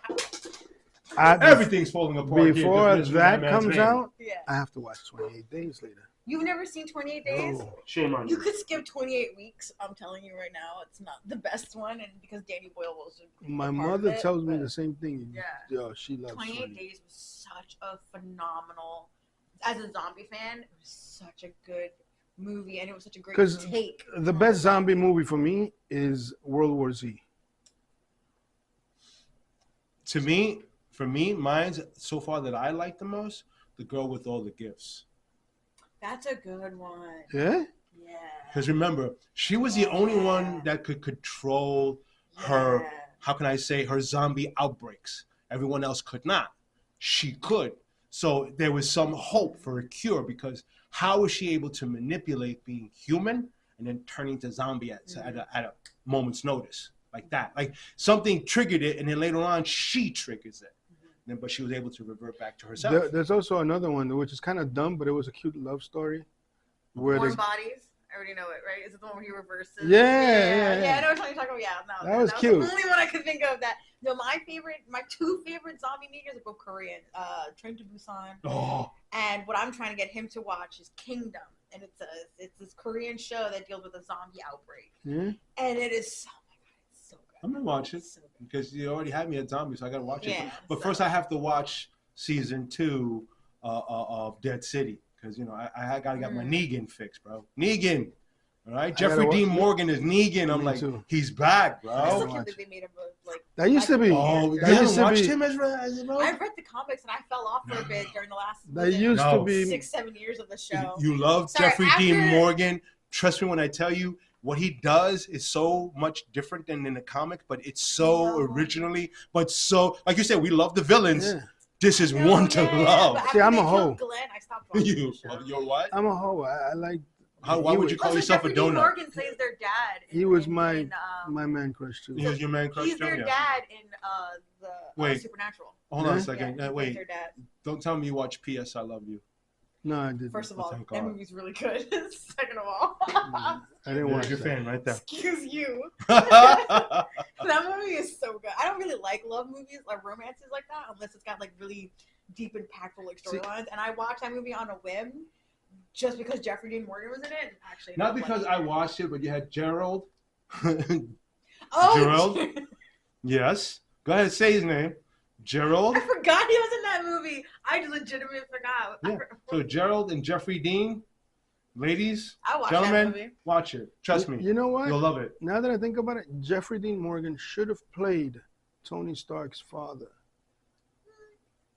S2: Everything's falling apart.
S4: Before
S2: here.
S4: that comes out,
S3: Yeah.
S4: I have to watch 28 Days Later.
S3: You've never seen 28 Days?
S4: No.
S2: Shame on
S3: You
S2: you.
S3: could skip 28 weeks. I'm telling you right now, it's not the best one, and because Danny Boyle was.
S4: My
S3: a part
S4: mother
S3: of it,
S4: tells me
S3: but
S4: the same thing.
S3: Yeah.
S4: Yo, she loves
S3: 28 Days was such a phenomenal. As a zombie fan, it was such a good movie, and it was such a great
S4: 'Cause
S3: take.
S4: The
S3: on
S4: best zombie movie for me is World War Z.
S2: To me, for me, mine's so far that I like the most, The Girl with All the Gifts.
S3: That's a good one.
S4: Yeah?
S3: Yeah.
S2: Because remember, she was the only one that could control her,
S3: Yeah.
S2: how can I say, her zombie outbreaks. Everyone else could not. She could. So there was some hope for a cure, because how was she able to manipulate being human and then turning to zombie at a moment's notice like that? Like something triggered it, and then later on she triggers it. Then, but she was able to revert back to herself.
S4: There's also another one which is kind of dumb, but it was a cute love story. Where
S3: Warm
S4: the,
S3: Bodies. I already know it, right? Is it the one where he reverses?
S4: Yeah.
S3: I know what you're talking about. Yeah, no,
S4: That was
S3: the
S4: cute.
S3: only one I could think of that. No, my two favorite zombie makers are both Korean. Train to Busan.
S2: Oh,
S3: And what I'm trying to get him to watch is Kingdom, and it's this Korean show that deals with a zombie outbreak,
S4: yeah?
S3: and it is oh my god, it's so good.
S2: I'm gonna watch it
S3: It's so good.
S2: because you already had me at zombies, so I gotta watch it.
S3: Yeah,
S2: But
S3: so-
S2: first, I have to watch season 2 of Dead City, because you know I gotta get my Negan fix, bro. Negan, all right. Jeffrey
S4: gotta
S2: Dean
S4: watch-
S2: Morgan is Negan. I'm
S4: Me
S2: like,
S4: too.
S2: he's back,
S3: I still
S2: bro.
S3: can't believe they made him like.
S4: That used to be.
S2: Oh, you
S4: That used
S2: haven't
S4: to
S2: watched
S4: be.
S2: him as bro?
S3: I read the comics and I fell off for a bit during the last
S4: That used
S2: No.
S4: to be.
S3: 6-7 years of the show.
S2: You love
S3: Sorry,
S2: Jeffrey Dean
S3: after-
S2: Morgan. Trust me when I tell you, what he does is so much different than in the comic, but it's so
S3: No.
S2: originally, but so, like you said, we love the villains.
S4: Yeah.
S2: This is
S3: No,
S2: one to
S3: yeah,
S2: love.
S3: but
S4: See,
S3: after
S4: I'm
S3: they
S4: a hoe.
S3: killed Glenn, I stopped watching
S2: You,
S3: the show.
S2: you're what?
S4: I'm a hoe. I like
S2: Why would you call
S3: Also,
S2: yourself
S3: Jeffrey
S2: a
S3: Dean
S2: donut?
S3: Morgan plays their dad.
S4: He was my man crush too.
S2: He was your man crush
S3: He's
S2: too?
S3: their
S2: Yeah.
S3: dad in the
S2: Wait.
S3: Supernatural.
S2: Hold on a
S4: Yeah?
S2: second.
S3: Yeah, he plays
S2: Wait.
S3: their dad.
S2: Don't tell me you watch P.S. I Love You.
S4: No, I didn't.
S3: First of all,
S2: thank
S3: that
S2: God.
S3: movie's really good. Second of all,
S4: I didn't watch
S2: You're a
S4: that.
S2: fan right there.
S3: excuse you.
S2: That's
S3: That movie is so good. I don't really like love movies, like romances like that, unless it's got like really deep, impactful like storylines. And I watched that movie on a whim, just because Jeffrey Dean Morgan was in it. And actually,
S2: Not because I watched it, but you had Gerald.
S3: Oh,
S2: Gerald? Yes. Go ahead, say his name. Gerald.
S3: I forgot he was in that movie. I legitimately forgot.
S2: Yeah. So Gerald and Jeffrey Dean, ladies,
S3: I watched that
S2: gentlemen,
S3: movie.
S2: watch it. Trust me.
S4: You know what?
S2: You'll love it.
S4: Now that I think about it, Jeffrey Dean Morgan should have played Tony Stark's father.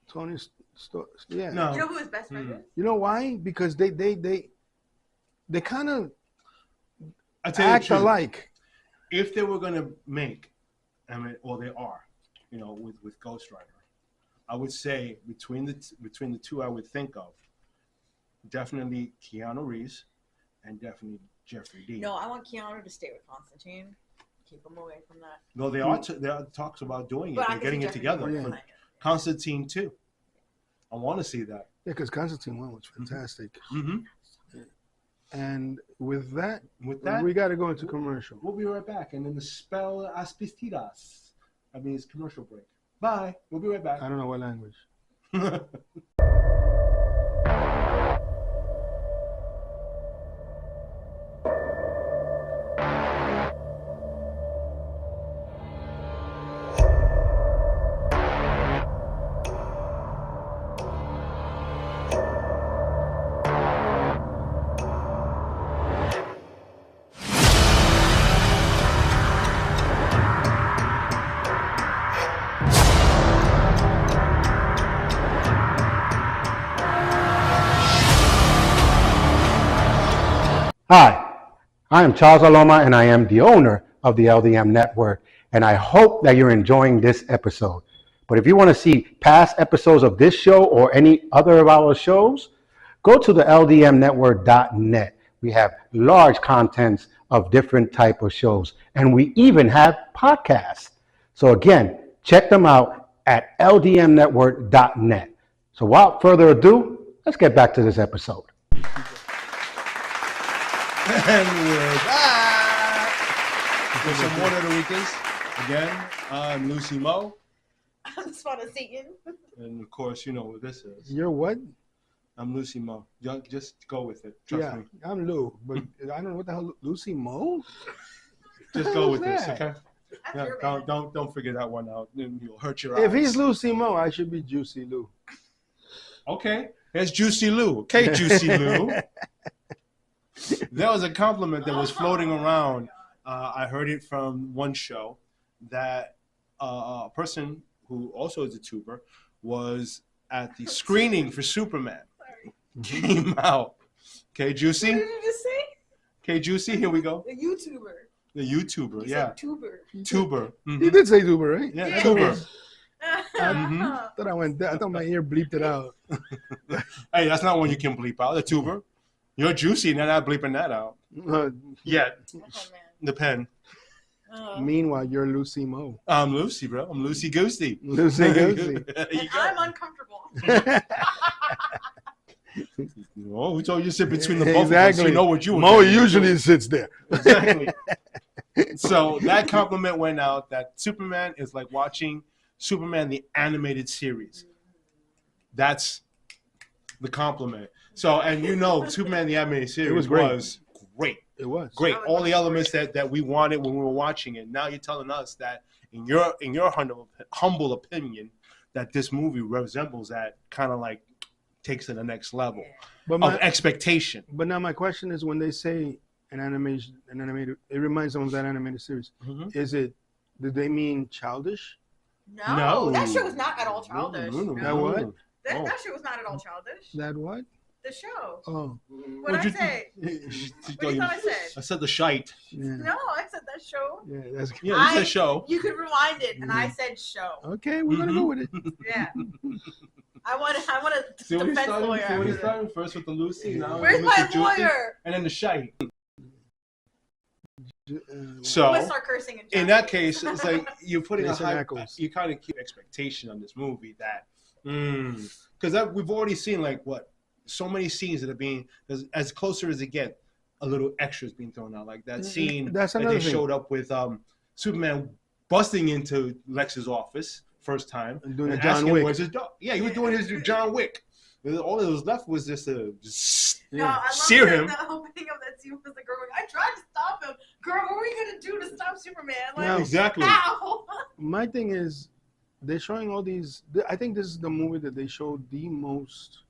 S4: Tony Stark. Yeah.
S2: No.
S3: You know who his best friend is?
S4: You know why? Because they kind of
S2: I tell you the
S4: act
S2: truth.
S4: alike.
S2: If they were gonna make, or they are, with Ghost Rider, I would say between the two, I would think of definitely Keanu Reeves and definitely Jeffrey Dean.
S3: No, I want Keanu to stay with Constantine. Keep him away from that.
S2: No, there are talks about doing it.
S3: But I
S2: They're
S3: can
S2: getting
S3: see
S2: it
S3: Jeffrey
S2: together.
S3: Dean
S4: Yeah.
S3: Morgan playing it.
S2: Constantine too. I want to see that.
S4: Yeah, because Constantine 1 was fantastic.
S2: Mm-hmm.
S4: And with that,
S2: With that,
S4: we got to go into commercial.
S2: we'll be right back. And then the spell aspistidas. That means commercial break. Bye. We'll be right back.
S4: I don't know what language.
S9: Hi, I am Charles Aloma and I am the owner of the LDM Network, and I hope that you're enjoying this episode. But if you want to see past episodes of this show or any other of our shows, go to the ldmnetwork.net. We have large contents of different type of shows, and we even have podcasts. So again, check them out at ldmnetwork.net. So without further ado, let's get back to this episode.
S2: And we're back for some more of the weekends. Again, I'm Lucy Moe.
S3: I'm the spot of Satan.
S2: And of course, you know what this is.
S4: You're what?
S2: I'm Lucy Moe. Just go with it. Trust me.
S4: I'm Lou, but I don't know what the hell Lucy Moe?
S2: Just go with
S4: How's
S2: this,
S4: that?
S2: okay?
S3: That's
S2: Yeah,
S3: your man.
S2: don't figure that one out. Then you'll hurt your eyes.
S4: If he's Lucy Moe, I should be Juicy Lou.
S2: Okay, here's Juicy Lou. Okay, Juicy Lou. There was a compliment that was floating around. I heard it from one show that a person who also is a tuber was at the screening for Superman. Came out. Okay, Juicy.
S3: What did you just say?
S2: Okay, Juicy. Here we go.
S3: A YouTuber.
S2: The YouTuber.
S3: You
S2: Yeah,
S3: said tuber.
S2: tuber. Mhm.
S4: You did say tuber, right?
S2: Yeah,
S3: Yeah.
S2: tuber.
S3: Mm-hmm.
S4: I thought I went there. I thought my ear bleeped it out.
S2: Hey, that's not one you can bleep out. The tuber. You're Juicy, and they're not bleeping that out yet.
S3: Oh, man.
S2: The pen.
S3: Oh.
S4: Meanwhile, you're Lucy Moe.
S2: I'm Lucy, bro. I'm Lucy Goosey.
S4: Lucy Goosey.
S2: There you
S3: And
S2: go.
S3: I'm uncomfortable.
S2: Oh, we told you to sit between the both of us.
S4: Exactly.
S2: You know what you were
S4: Moe
S2: getting
S4: usually
S2: into.
S4: sits there.
S2: Exactly. So that compliment went out that Superman is like watching Superman the animated series. That's the compliment. So, and you know, Superman the animated series
S4: was great.
S2: was great.
S4: It was.
S2: Great.
S3: I was
S2: All the
S3: looking
S2: elements that we wanted when we were watching it. Now you're telling us that in your humble opinion that this movie resembles that, kind of like takes it to the next level
S4: But
S2: of expectation.
S4: But now my question is, when they say an animated, it reminds them of that animated series.
S2: Mhm.
S4: Did they mean childish?
S3: No,
S2: No.
S3: that show was not at all childish.
S2: No.
S4: That what?
S2: Oh.
S3: That show was not at all childish.
S4: That what?
S3: The show.
S4: Oh,
S3: What did I say?
S2: You-
S3: What do you thought I said?
S2: I said the shite.
S4: yeah.
S3: No, I said that show.
S4: Yeah, that's
S2: Yeah, you said show.
S3: You could rewind it, and I said show.
S4: okay. We're gonna go with it.
S3: Yeah. I want to
S2: See what he's
S3: defense
S2: starting?
S3: lawyer.
S2: See what
S3: after
S2: he's
S3: this.
S2: starting? First with the Lucy, now
S3: Where's
S2: with
S3: my
S2: the Juicy,
S3: lawyer?
S2: and then the Shy.
S3: I'm
S2: So
S3: gonna start cursing
S2: in that case, it's like you're putting a
S4: Jason
S2: high,
S4: Ackles.
S2: you kind of keep expectation on this movie that, because we've already seen like what so many scenes that are being as closer as it get, a little extras being thrown out, like that scene
S4: That's
S2: that
S4: another
S2: they
S4: thing.
S2: showed up with Superman busting into Lex's office first time
S4: And doing
S2: and
S4: a John
S2: asking
S4: Wick.
S2: where's his dog. Yeah, he was doing his John Wick. All that was left was just
S3: No, I love
S2: sear
S3: that
S2: him.
S3: the opening of that scene was the girl going, I tried to stop him. Girl, what were you gonna do to stop Superman? Like,
S4: No.
S2: Exactly.
S3: how?
S4: My thing is, they're showing all these. I think this is the movie that they showed the most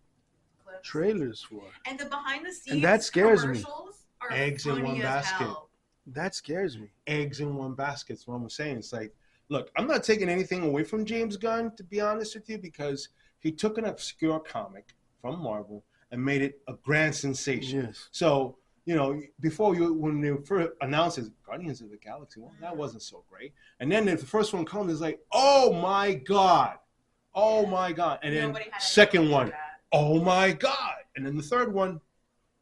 S4: trailers for.
S3: And the behind the scenes
S4: And that scares me.
S3: commercials are
S2: Eggs in
S3: funny
S2: one
S3: as
S2: basket.
S3: hell.
S4: That scares me.
S2: Eggs in one basket. That's what I'm saying. It's like, look, I'm not taking anything away from James Gunn, to be honest with you, because he took an obscure comic from Marvel and made it a grand sensation.
S4: Yes.
S2: So, before when they first announced it, Guardians of the Galaxy, well, that wasn't so great. And then if the first one comes, it's like, oh my God. Oh my God. And then
S3: Nobody had any
S2: second
S3: idea
S2: one,
S3: that.
S2: oh my God. And then the third one,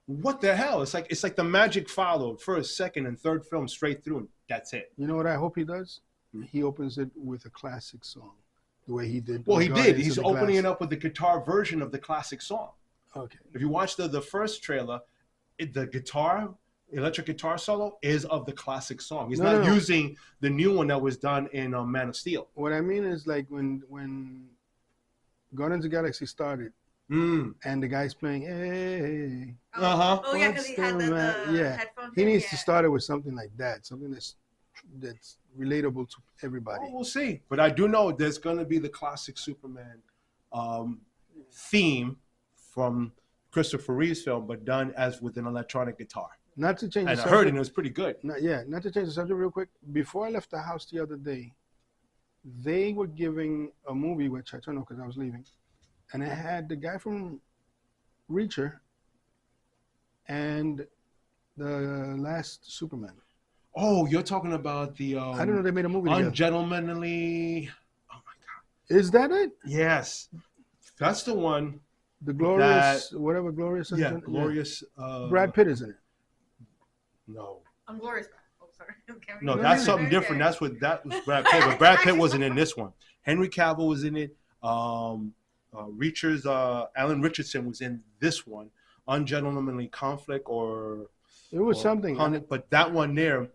S2: what the hell? It's like the magic followed first, second, and third film straight through, and that's it.
S4: You know what I hope he does? He opens it with a classic song, the way he did.
S2: Well, he did.
S4: Guardians
S2: He's
S4: of the
S2: opening it
S4: Galaxy.
S2: up with the guitar version of the classic song.
S4: Okay.
S2: If you watch the first trailer, the electric guitar solo is of the classic song. He's not using the new one that was done in Man of Steel.
S4: What I mean is like when Guardians of the Galaxy started, and the guy's playing, hey.
S2: Uh-huh.
S3: Oh, yeah, because he had the headphones.
S4: He
S3: in,
S4: needs
S3: yeah.
S4: to start it with something like that, something that's relatable to everybody.
S2: Well, we'll see. But I do know there's going to be the classic Superman theme from Christopher Reeve's film, but done as with an electronic guitar.
S4: Not to change the
S2: And I
S4: subject.
S2: heard it, and it was pretty good.
S4: Not to change the subject real quick. Before I left the house the other day, they were giving a movie, which I turned off because I was leaving, and it had the guy from Reacher and the last Superman.
S2: Oh, you're talking about the
S4: I didn't know they made a movie together.
S2: Ungentlemanly. Oh my God.
S4: Is that it?
S2: Yes, that's the one.
S4: The glorious, whatever, glorious.
S2: Yeah, glorious.
S4: Brad Pitt is in it.
S2: No.
S3: I'm glorious. Oh, sorry. Okay,
S2: No,
S3: okay.
S2: that's something different. That was Brad Pitt, but Brad Pitt wasn't in this one. Henry Cavill was in it. Reacher's Alan Richardson was in this one. Ungentlemanly conflict or
S4: It was something.
S2: but that one there,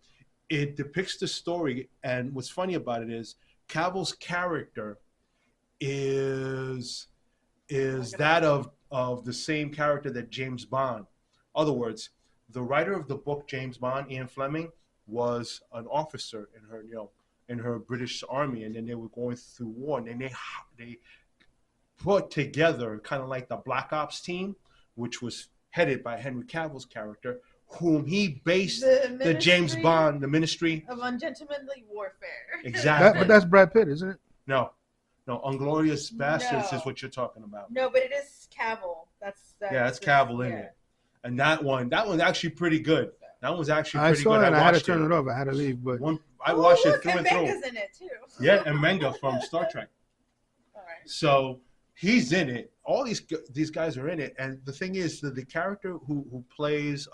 S2: it depicts the story. And what's funny about it is Cavill's character is that of the same character that James Bond. In other words, the writer of the book James Bond, Ian Fleming, was an officer in her British Army, and then they were going through war, and then they put together kind of like the Black Ops team, which was headed by Henry Cavill's character, whom he based the James Bond, the Ministry
S3: of Ungentlemanly Warfare.
S2: Exactly.
S4: But that's Brad Pitt, isn't it?
S2: No, Inglorious Bastards
S3: No.
S2: is what you're talking about.
S3: No, but it is Cavill. That's
S2: Cavill in it, and that one's actually pretty good. That was actually pretty
S4: I saw
S2: good.
S4: it and I had to
S2: watched
S4: turn it off. I had to leave, but
S2: I watched it through
S3: and
S2: and through.
S3: Benga's in it too.
S2: Yeah, and Menga from Star Trek.
S3: All right.
S2: So he's in it. All these guys are in it, and the thing is that the character who plays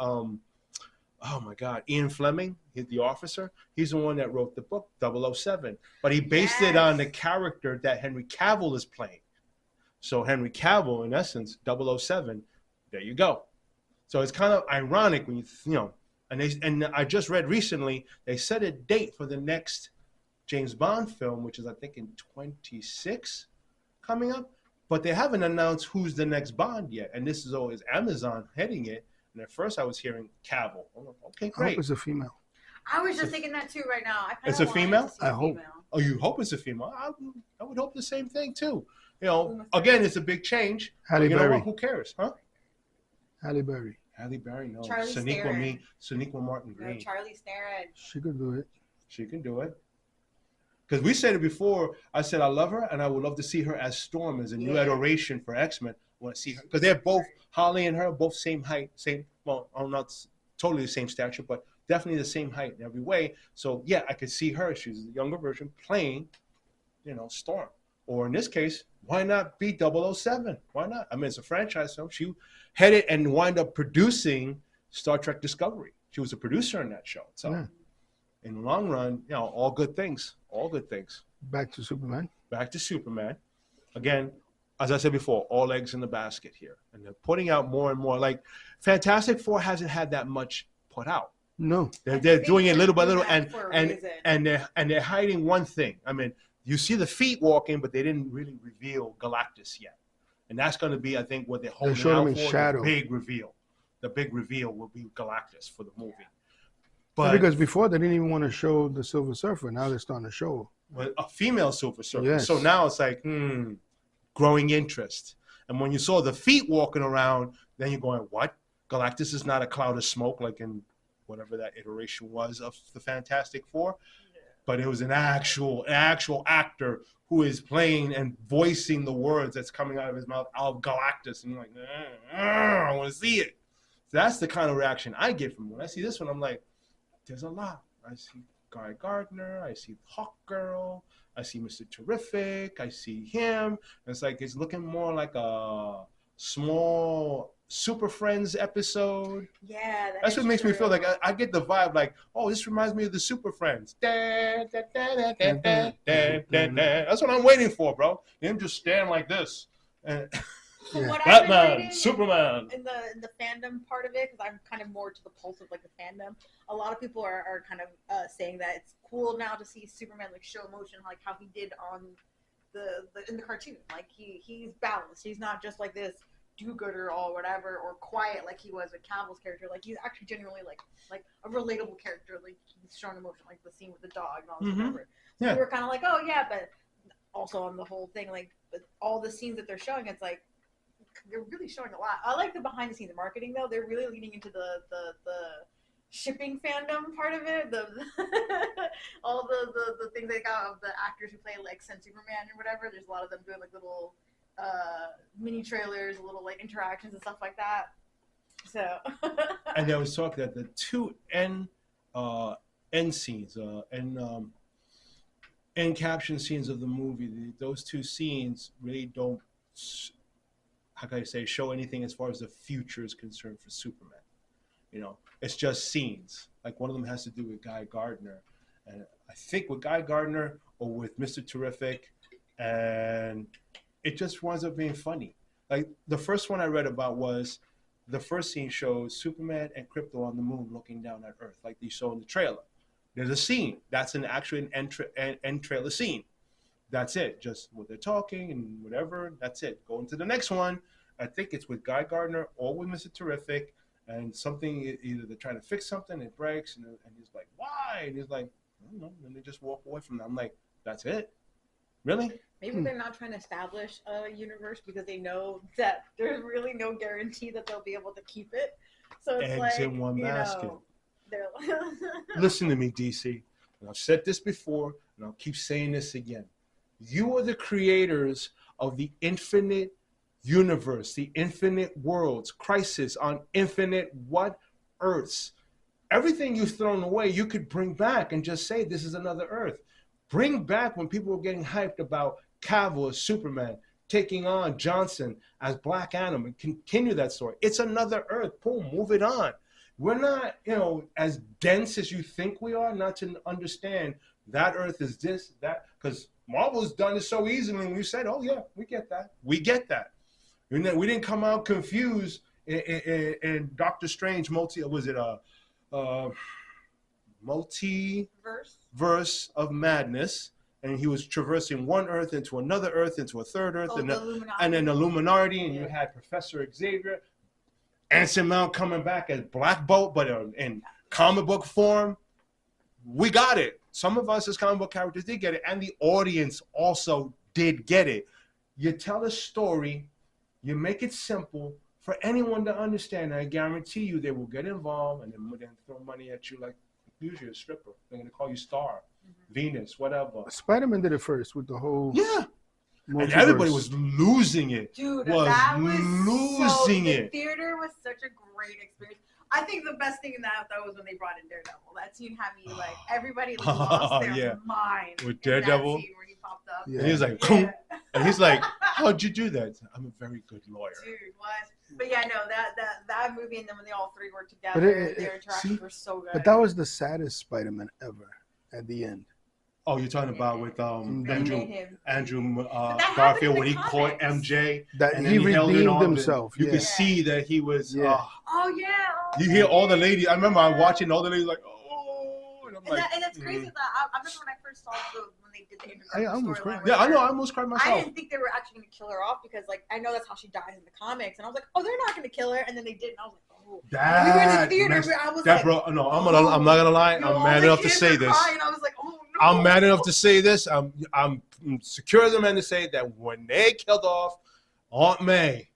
S2: oh my God, Ian Fleming, the officer, he's the one that wrote the book 007, but he based it on the character that Henry Cavill is playing. So Henry Cavill, in essence, 007. There you go. So it's kind of ironic when and I just read recently they set a date for the next James Bond film, which is I think in 26 coming up, but they haven't announced who's the next Bond yet. And this is always Amazon heading it. And at first I was hearing Cavill. I'm like, okay,
S4: I
S2: great.
S4: hope it's a female.
S3: I was just thinking that too right now. I
S2: It's a female?
S4: I hope.
S2: Oh, you hope it's a female? I would hope the same thing too. Again, it's a big change.
S4: Halle
S2: But you know
S4: Berry.
S2: what? Who cares, huh?
S4: Halle Berry.
S2: Halle Berry, no.
S3: Charlize
S2: Soniqua Martin
S3: No,
S2: Green.
S3: Charlize Theron.
S4: She could do it.
S2: She can do it. Because we said it before. I said I love her, and I would love to see her as Storm, as a new iteration for X-Men. I want to see her because they're both Holly and her, both same height, not totally the same stature, but definitely the same height in every way. So yeah, I could see her. She's a younger version playing, Storm. Or in this case, why not be 007? Why not? I mean, it's a franchise film. She headed and wound up producing Star Trek Discovery. She was a producer on that show. So in the long run, all good things. All good things.
S4: Back to Superman.
S2: Back to Superman. Again, as I said before, all eggs in the basket here. And they're putting out more and more. Like, Fantastic Four hasn't had that much put out.
S4: No.
S2: They're doing it little by little, and they're hiding one thing. I mean, you see the feet walking, but they didn't really reveal Galactus yet. And that's going to be, I think, what they're holding out for, the big reveal. The big reveal will be Galactus for the movie. But
S4: because before they didn't even want to show the Silver Surfer. Now they're starting to show
S2: a female Silver Surfer.
S4: Yes.
S2: So now it's like, growing interest. And when you saw the feet walking around, then you're going, what? Galactus is not a cloud of smoke like in whatever that iteration was of the Fantastic Four. But it was an actual actor who is playing and voicing the words that's coming out of his mouth of Galactus. And you're like, I want to see it. So that's the kind of reaction I get from when I see this one. I'm like, there's a lot. I see Guy Gardner. I see Hawkgirl. I see Mr. Terrific. I see him. It's like it's looking more like a small Super Friends episode.
S3: Yeah,
S2: that's what makes me feel like I get the vibe like, oh, this reminds me of the Super Friends. That's what I'm waiting for, bro. Him just stand like this. And Batman, Superman.
S3: In the fandom part of it, because I'm kind of more to the pulse of like the fandom. A lot of people are kind of saying that it's cool now to see Superman like show emotion, like how he did on in the cartoon. Like he's balanced. He's not just like this do-gooder or whatever, or quiet like he was with Cavill's character. Like he's actually genuinely like a relatable character. Like he's showing emotion, like the scene with the dog and all this whatever. So we were kind of like, oh yeah, but also on the whole thing, like all the scenes that they're showing, it's like they're really showing a lot. I like the behind the scenes marketing though. They're really leaning into the shipping fandom part of it. All the things they got of the actors who play Lex and Superman or whatever. There's a lot of them doing like little mini trailers, little like interactions and stuff like that. So
S2: and there was talk that the two end scenes end caption scenes of the movie, those two scenes really don't, how can I say, show anything as far as the future is concerned for Superman. It's just scenes. Like one of them has to do with Guy Gardner, and I think with Guy Gardner or with Mr. Terrific, and it just winds up being funny. Like the first one I read about was the first scene shows Superman and Krypto on the moon looking down at Earth, like you saw in the trailer. There's a scene that's an actual end trailer scene. That's it. Just what they're talking and whatever. That's it. Going to the next one. I think it's with Guy Gardner or with Mr. Terrific, and something, either they're trying to fix something, it breaks, and he's like, why? And he's like, I don't know. And they just walk away from that. I'm like, that's it? Really?
S3: Maybe they're not trying to establish a universe because they know that there's really no guarantee that they'll be able to keep it. So it's
S2: eggs
S3: like,
S2: in one basket.
S3: They're
S2: Listen to me, DC. And I've said this before, and I'll keep saying this again. You are the creators of the infinite universe, the infinite worlds, Crisis on infinite Earths. Everything you've thrown away, you could bring back and just say this is another Earth. Bring back when people were getting hyped about Cavill as Superman, taking on Johnson as Black Adam, and continue that story. It's another Earth. Boom, move it on. We're not, as dense as you think we are, not to understand that Earth is this, that, because Marvel's done it so easily, and we said, oh yeah, we get that. We get that. We didn't come out confused in Doctor Strange multiverse of madness, and he was traversing one Earth into another Earth into a third Earth, and then Illuminati, and you had Professor Xavier, Anson Mount coming back as Black Bolt, but in comic book form. We got it. Some of us as comic book characters did get it, and the audience also did get it. You tell a story, you make it simple for anyone to understand, and I guarantee you they will get involved and then throw money at you like usually a stripper. They're going to call you Star, Venus, whatever.
S4: Spider-Man did it first with the whole multiverse.
S2: And everybody was losing it.
S3: Dude,
S2: that was losing
S3: it. The theater was such a great experience. I think the best thing in that was when they brought in Daredevil. That scene had me like everybody lost their mind.
S2: With Daredevil,
S3: that scene where he popped up.
S4: Yeah.
S2: And he was like,
S3: Yeah.
S2: and he's like, how'd you do that? I'm a very good lawyer.
S3: Dude, what? But yeah, no, that movie and then when they all three were
S4: But
S3: together, their interactions were so good.
S4: But that was the saddest Spider-Man ever at the end.
S2: Oh, you're talking about with Andrew
S3: happened
S2: Garfield
S3: in
S2: when
S3: the
S2: he caught
S3: comics.
S2: MJ.
S4: That
S2: and
S4: he
S2: then held in
S4: redeemed
S2: arms and
S4: himself.
S2: You
S4: Yeah.
S2: could see that he was.
S4: Yeah.
S3: Oh yeah. Oh,
S2: You hear all the ladies. I remember I watching all the ladies like, oh, and I'm
S3: And,
S2: like,
S3: and that's crazy. That I remember when I first saw when they did the
S4: I
S3: Andrew
S4: almost
S3: storyline.
S4: cried.
S3: with
S2: yeah, I
S3: her,
S2: know. I almost cried
S3: I
S2: myself.
S3: didn't think they were actually going to kill her off because, like, I know that's how she dies in the comics, and I was like, oh, they're not going to kill her, and then they did, and I was like, oh. We were in the
S2: That
S3: theater,
S2: messed-
S3: where I was
S2: that
S3: like,
S2: bro. No, I'm not gonna lie.
S3: yo, all
S2: I'm mad
S3: the
S2: enough to
S3: kids
S2: say
S3: were
S2: this.
S3: crying, I was like, oh no.
S2: I'm mad enough to say this. I'm secure as a man to say that when they killed off Aunt May,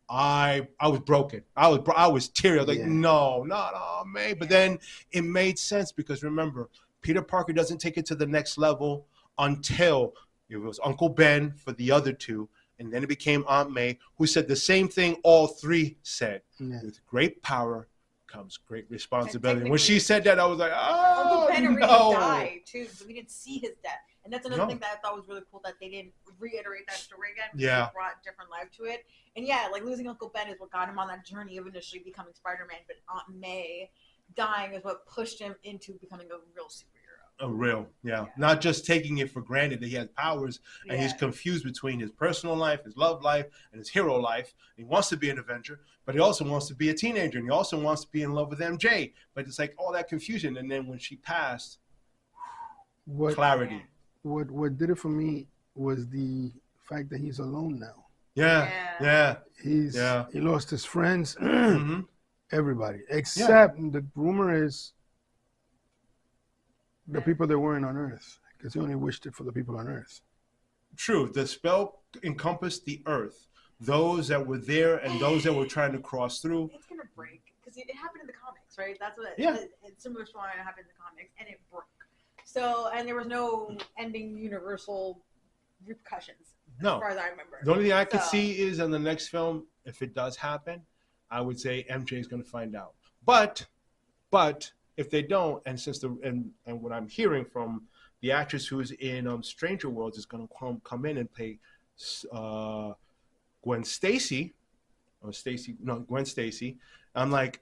S2: I was broken. I was teary. I was like,
S4: Yeah.
S2: no, not Aunt May. But then it made sense because remember, Peter Parker doesn't take it to the next level until it was Uncle Ben for the other two, and then it became Aunt May, who said the same thing all three said.
S4: Yeah.
S2: With great power comes great responsibility. When
S3: technically-
S2: she said that, I was like, oh,
S3: Uncle Ben already
S2: no.
S3: died too, so we didn't see his death. And that's another
S2: No.
S3: thing that I thought was really cool that they didn't reiterate that story again. Because
S2: Yeah.
S3: They brought different life to it. And yeah, like losing Uncle Ben is what got him on that journey of initially becoming Spider-Man, but Aunt May dying is what pushed him into becoming a real superhero.
S2: A real, yeah.
S3: Yeah.
S2: Not just taking it for granted that he has powers and he's
S3: Yeah.
S2: confused between his personal life, his love life, and his hero life. He wants to be an Avenger, but he also wants to be a teenager, and he also wants to be in love with MJ. But it's like all that confusion. And then when she passed, clarity.
S4: What did it for me was the fact that he's alone now.
S2: Yeah, yeah.
S4: He lost his friends,
S2: hmm
S4: everybody, except the rumor is the people that weren't on Earth, because he only wished it for the people on Earth.
S2: True. The spell encompassed the earth. Those that were there and those that were trying to cross through.
S3: It's gonna break because it happened in the comics, right? That's what.
S2: Yeah.
S3: It's similar to what happened in the comics, and it broke. So, and there was no ending universal repercussions,
S2: No.
S3: as far as I remember.
S2: The only thing I could
S3: So-
S2: see is in the next film, if it does happen, I would say MJ is going to find out. But if they don't, and since and what I'm hearing from the actress who's in Stranger Worlds is going to come in and play Gwen Stacy, Gwen Stacy. I'm like,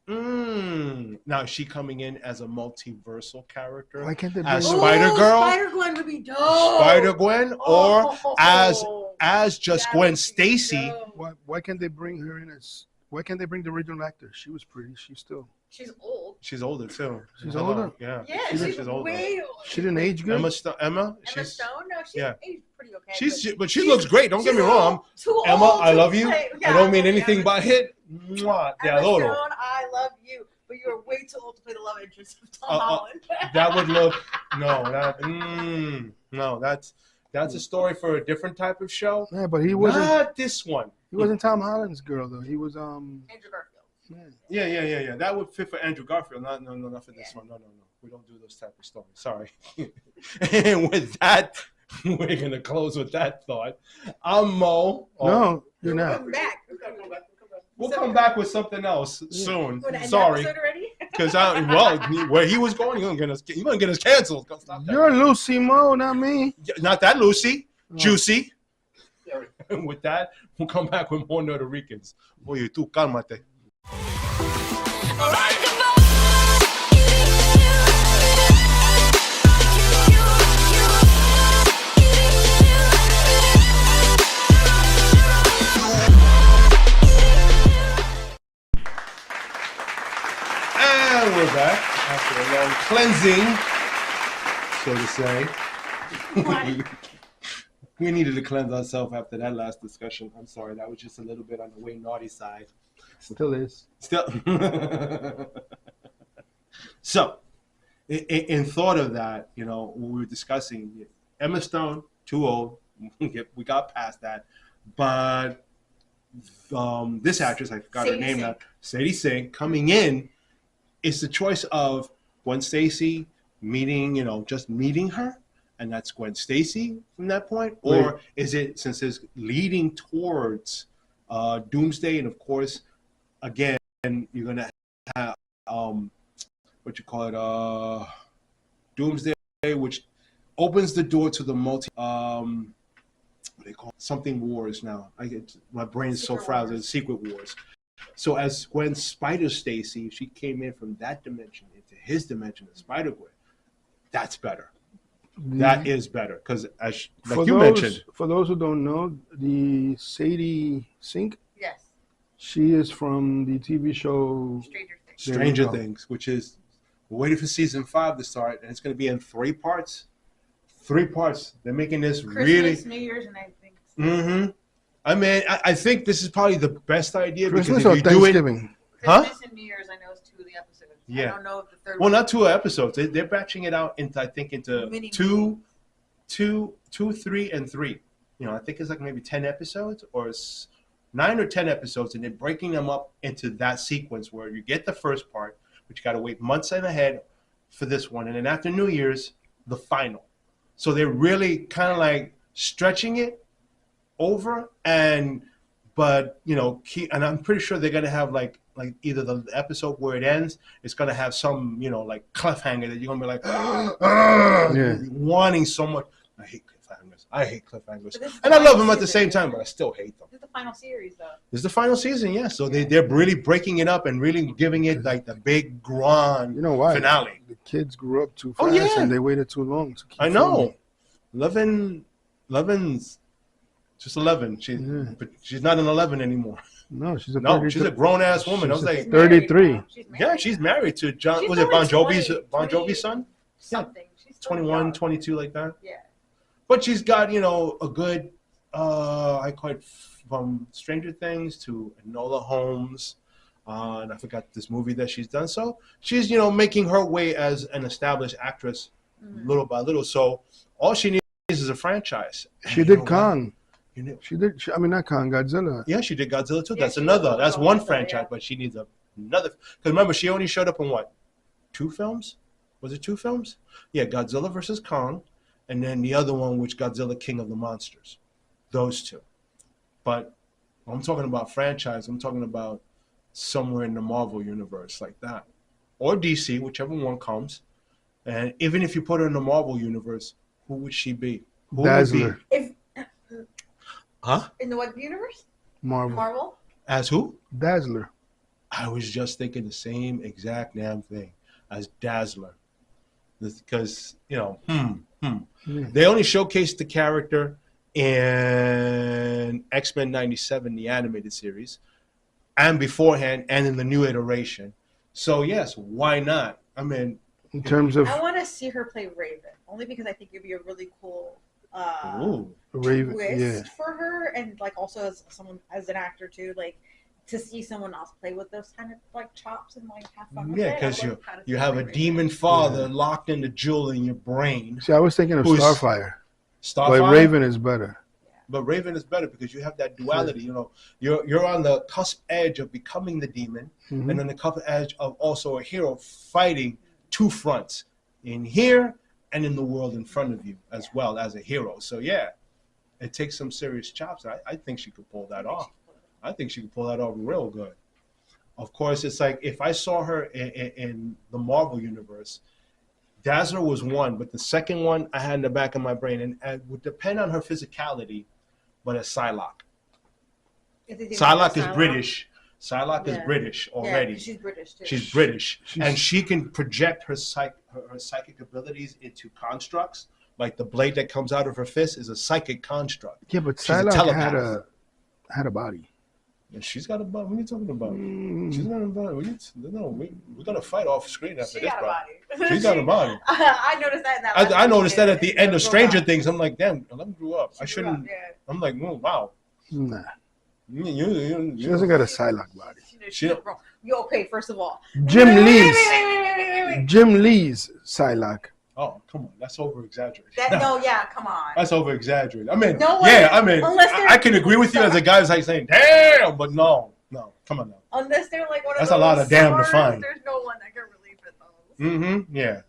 S2: now is she coming in as a multiversal character?
S4: Why can't they
S2: As
S4: bring
S2: Spider-Girl?
S3: Spider-Gwen would be dope.
S2: Spider-Gwen, or as just
S3: That
S2: Gwen
S3: would be
S2: Stacy?
S3: dope.
S4: why can't they bring her in as? Why can't they bring the original actor? She was pretty. She's still.
S3: She's old.
S2: She's older too.
S4: She's
S2: Hello.
S4: older?
S2: Yeah.
S3: Yeah,
S2: she's
S3: she's
S2: older.
S3: way older.
S4: She didn't age good.
S2: Emma,
S3: Emma
S2: she's
S3: Stone? No, she's
S2: yeah.
S3: aged pretty okay.
S2: but she looks great. Don't get me wrong.
S3: Too
S2: Emma,
S3: old
S2: I
S3: to
S2: love you.
S3: play-
S2: I
S3: yeah,
S2: don't mean
S3: love you,
S2: anything
S3: Emma.
S2: but hit. Mwah, te
S3: Emma
S2: adoro.
S3: Stone, I love you, but you are way too old to play the love interest of Tom
S2: Uh, uh,
S3: Holland.
S2: That would look no. That's a story for a different type of show.
S4: Yeah, but he wasn't.
S2: Not this one.
S4: He wasn't Tom Holland's girl though. He was
S3: Andrew Garfield.
S4: Yeah.
S2: Yeah. That would fit for Andrew Garfield. Not for this one. No. We don't do those type of stories. Sorry. And with that, we're gonna close with that thought. I'm Mo.
S4: No, you're
S3: We'll
S4: not.
S3: come back.
S2: We'll come back with something else soon.
S3: You wanna end the
S2: Sorry,
S3: episode already?
S2: because where he was going, you're gonna get us canceled. Stop that.
S4: You're Lucy Mo, not me.
S2: Not that Lucy,
S4: Oh.
S2: Juicy. And with that, we'll come back with more Puerto Ricans. Oye, tú cálmate. And we're back after a long cleansing, so to say. We needed to cleanse ourselves after that last discussion. I'm sorry, that was just a little bit on the way naughty side.
S4: Still is.
S2: Still. So, in thought of that, when we were discussing Emma Stone, too old. We got past that, but this actress, I forgot her
S3: Sadie
S2: name
S3: Sink.
S2: now, Sadie Sink, coming in, is the choice of Gwen Stacy just meeting her, and that's Gwen Stacy from that point, or is it, since it's leading towards Doomsday, and of course, again, you're gonna have Doomsday, which opens the door to the what they call it? Something wars now. My brain is so frazzled. Secret Wars. So as Gwen Spider-Stacy, if she came in from that dimension into his dimension, the Spider-Gwen, that's better. That is better because, as like you mentioned,
S4: for those who don't know, the Sadie Sink,
S3: Yes.
S4: she is from the TV show
S3: Stranger Things.
S2: Stranger Things, which is we're waiting for season 5 to start, and it's going to be in 3 parts. 3 parts. They're making this
S3: Christmas,
S2: really.
S3: New Year's, and I think.
S2: Mm-hmm. I mean, I think this is probably the best idea
S4: Christmas
S2: because
S4: or
S2: if you do it,
S4: Thanksgiving.
S2: Huh?
S3: Christmas and New Year's, I know, is 2 of the episodes.
S2: Yeah.
S3: I don't know if the third
S2: well,
S3: one.
S2: not 2 episodes. They're batching it out into I think into
S3: Mini-
S2: two, 3, and 3. You know, I think it's like maybe 10 episodes or 9 or 10 episodes, and they're breaking them up into that sequence where you get the first part, but you got to wait months and ahead for this one, and then after New Year's, the final. So they're really kind of like stretching it over, but you know, and I'm pretty sure they're gonna have like either the episode where it ends, it's gonna have some like cliffhanger that you're gonna be like, wanting so much. I hate cliffhangers, and I love them at the same time, but I still hate them.
S3: This is the final series, though.
S2: This is the final season, yeah. So they're really breaking it up and really giving it like the big grand finale.
S4: The kids grew up too fast and they waited too long to keep
S2: I know.
S4: filming.
S2: Levin's just 11. But she's not an 11 anymore.
S4: No, she's a
S2: grown ass woman. I was like
S4: 33.
S2: She's married to John.
S3: She's
S2: Was it Bon
S3: only
S2: Jovi's
S3: 20,
S2: Bon Jovi's son?
S3: Something. She's
S2: 21,
S3: young.
S2: 22, like that.
S3: Yeah.
S2: But she's got a good. I call it from Stranger Things to Enola Holmes. And I forgot this movie that she's done. So she's making her way as an established actress, little by little. So all she needs is a franchise.
S4: She did Kong.
S2: She
S4: did. I mean, not Kong, Godzilla.
S2: Yeah, she did Godzilla too.
S3: Yeah,
S2: That's
S3: she
S2: another.
S3: did
S2: That's
S3: Godzilla,
S2: one
S3: yeah.
S2: franchise, but she needs another. Because remember, she only showed up in what? 2 films? Was it 2 films? Yeah, Godzilla versus Kong, and then the other one, which Godzilla King of the Monsters. Those 2. But I'm talking about franchise. I'm talking about somewhere in the Marvel universe like that, or DC, whichever one comes. And even if you put her in the Marvel universe, who would she be? Who
S4: Dazzler.
S2: would be? Huh?
S3: In the what universe?
S4: Marvel.
S2: As who?
S4: Dazzler.
S2: I was just thinking the same exact damn thing as Dazzler. Because, they only showcased the character in X-Men 97, the animated series, and beforehand, and in the new iteration. So, yes, why not? I mean...
S4: In terms of...
S3: I want to see her play Raven, only because I think it'd be a really cool...
S4: Raven,
S3: twist for her, and like also as an actor too, like to see someone else play with those kind of like chops and like have fun.
S2: Yeah, because you have a demon father locked in the jewel in your brain.
S4: See, I was thinking of Starfire.
S2: Starfire,
S4: but Raven is better.
S2: But Raven is better because you have that duality. You're on the cusp edge of becoming the demon, and on the cusp edge of also a hero fighting 2 fronts in here and in the world in front of you as well as a hero. So yeah, it takes some serious chops. I think she could pull that off. I think she could pull that off real good. Of course, it's like if I saw her in the Marvel universe, Dazzler was one, but the second one I had in the back of my brain, and it would depend on her physicality, but a Psylocke. Psylocke is British. Psylocke is British already.
S3: Yeah, she's British too.
S2: She's British, and she can project her psychic abilities into constructs. Like the blade that comes out of her fist is a psychic construct.
S4: Yeah, but
S2: She's a
S4: Psylocke
S2: telepath.
S4: had a body.
S2: Yeah, she's got a body. What are you talking about? She's got a body. We're gonna fight off screen after
S3: She
S2: this,
S3: got a
S2: bro.
S3: body.
S2: She's got a body.
S3: I noticed that in that.
S2: I noticed that at the end of Stranger Things. I'm like, damn, I grew up. I shouldn't. I'm like, oh, wow.
S4: Nah.
S2: You
S4: She doesn't got a Psylocke body.
S3: Okay, first of all,
S4: Jim
S3: wait.
S4: Jim Lee's Psylocke.
S2: Oh, come on. That's over-exaggerated.
S3: Come on.
S2: That's over-exagerated. I mean,
S3: unless
S2: I can agree with you as a guy who's like saying, damn, but no. Come on now.
S3: Unless they're like one of
S2: That's
S3: those
S2: a lot of damn to
S3: stars,
S2: find.
S3: There's no one that can really fit those.
S2: Yeah.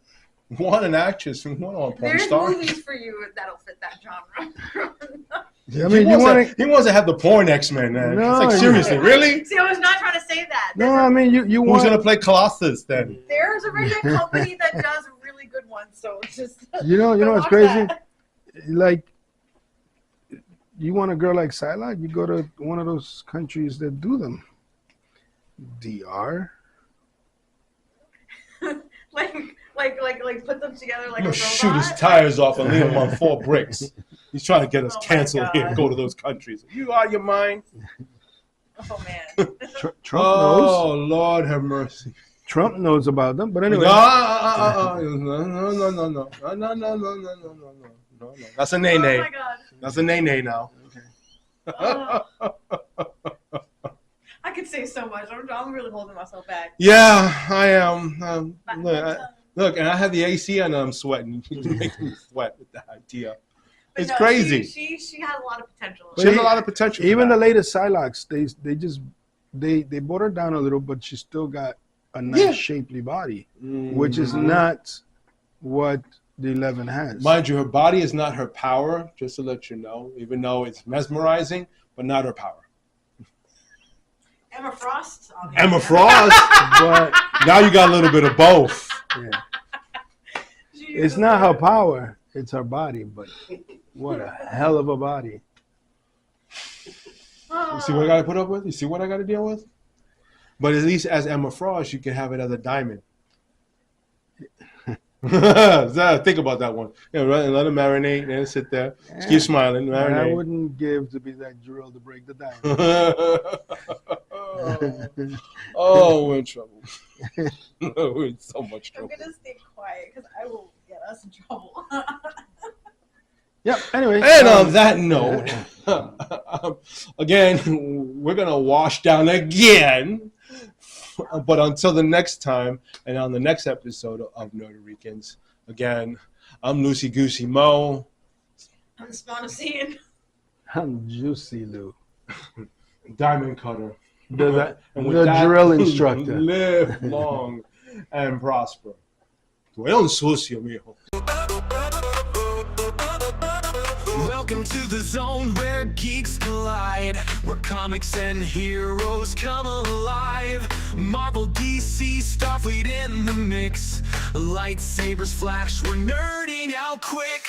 S2: One an actress, one on a porn
S3: There's
S2: star.
S3: movies for you that'll fit that genre.
S4: I mean,
S2: he wants to have the porn X-Men, man.
S4: No,
S2: it's like, seriously, really?
S3: See, I was not trying to say that.
S4: No, I mean, you
S2: Who's
S4: want...
S2: going to play Colossus then?
S3: There's already a company that does really good ones. So it's just
S4: You know
S3: go
S4: what's
S3: watch
S4: crazy?
S3: that.
S4: Like, you want a girl like Psylocke, you go to one of those countries that do them. DR.
S3: like put them together like
S2: I'm
S3: a
S2: gonna shoot his
S3: robot.
S2: tires off and leave him on 4 bricks. He's trying to get us
S3: Oh my
S2: canceled here.
S3: God.
S2: Go to those countries. You out of your mind?
S3: Oh man.
S4: Trump
S2: Oh
S4: knows.
S2: Lord, have mercy.
S4: Trump knows about them. But anyway,
S2: No. That's a nay
S3: Oh
S2: nay.
S3: my god.
S2: That's a nay nay now.
S3: Oh. I could say so much. I'm really holding myself back.
S2: Yeah, I am. Look, and I have the AC and I'm sweating. You're making me sweat with that idea.
S3: But
S2: It's
S3: no,
S2: she
S3: She has a lot of potential.
S2: She has a lot of potential.
S4: even the latest Psylocke, they brought her down a little, but she still got a nice shapely body, which is not what the 11 has.
S2: Mind you, her body is not her power, just to let you know, even though it's mesmerizing, but not her power.
S3: Emma Frost.
S2: Emma Frost,
S4: but
S2: now you got a little bit of both.
S4: yeah. It's not her power, it's her body, but what a hell of a body.
S2: You see what I got to put up with? You see what I got to deal with? But at least as Emma Frost, you can have it as a diamond. Think about that one. Yeah, right, and let it marinate and sit there. Just keep smiling.
S4: I
S2: Marinate.
S4: wouldn't give to be that drill to break the diamond.
S2: Oh, we're in trouble. We're in so much
S3: I'm
S2: trouble.
S3: gonna stay quiet because I will get us in trouble.
S4: Yep. Anyway.
S2: And on that note, again, we're gonna wash down again. But until the next time, and on the next episode of Nerdy Ricans, again, I'm Loosey Goosey Mo.
S3: I'm Spawnocene.
S4: I'm Juicy Lou.
S2: Diamond Cutter.
S4: The
S2: And with that,
S4: drill instructor.
S2: Live long and prosper. Tu eres un sucio, mijo.
S1: Welcome to the zone where geeks collide, where comics and heroes come alive. Marvel, DC, Starfleet in the mix. Lightsabers flash, we're nerding out quick.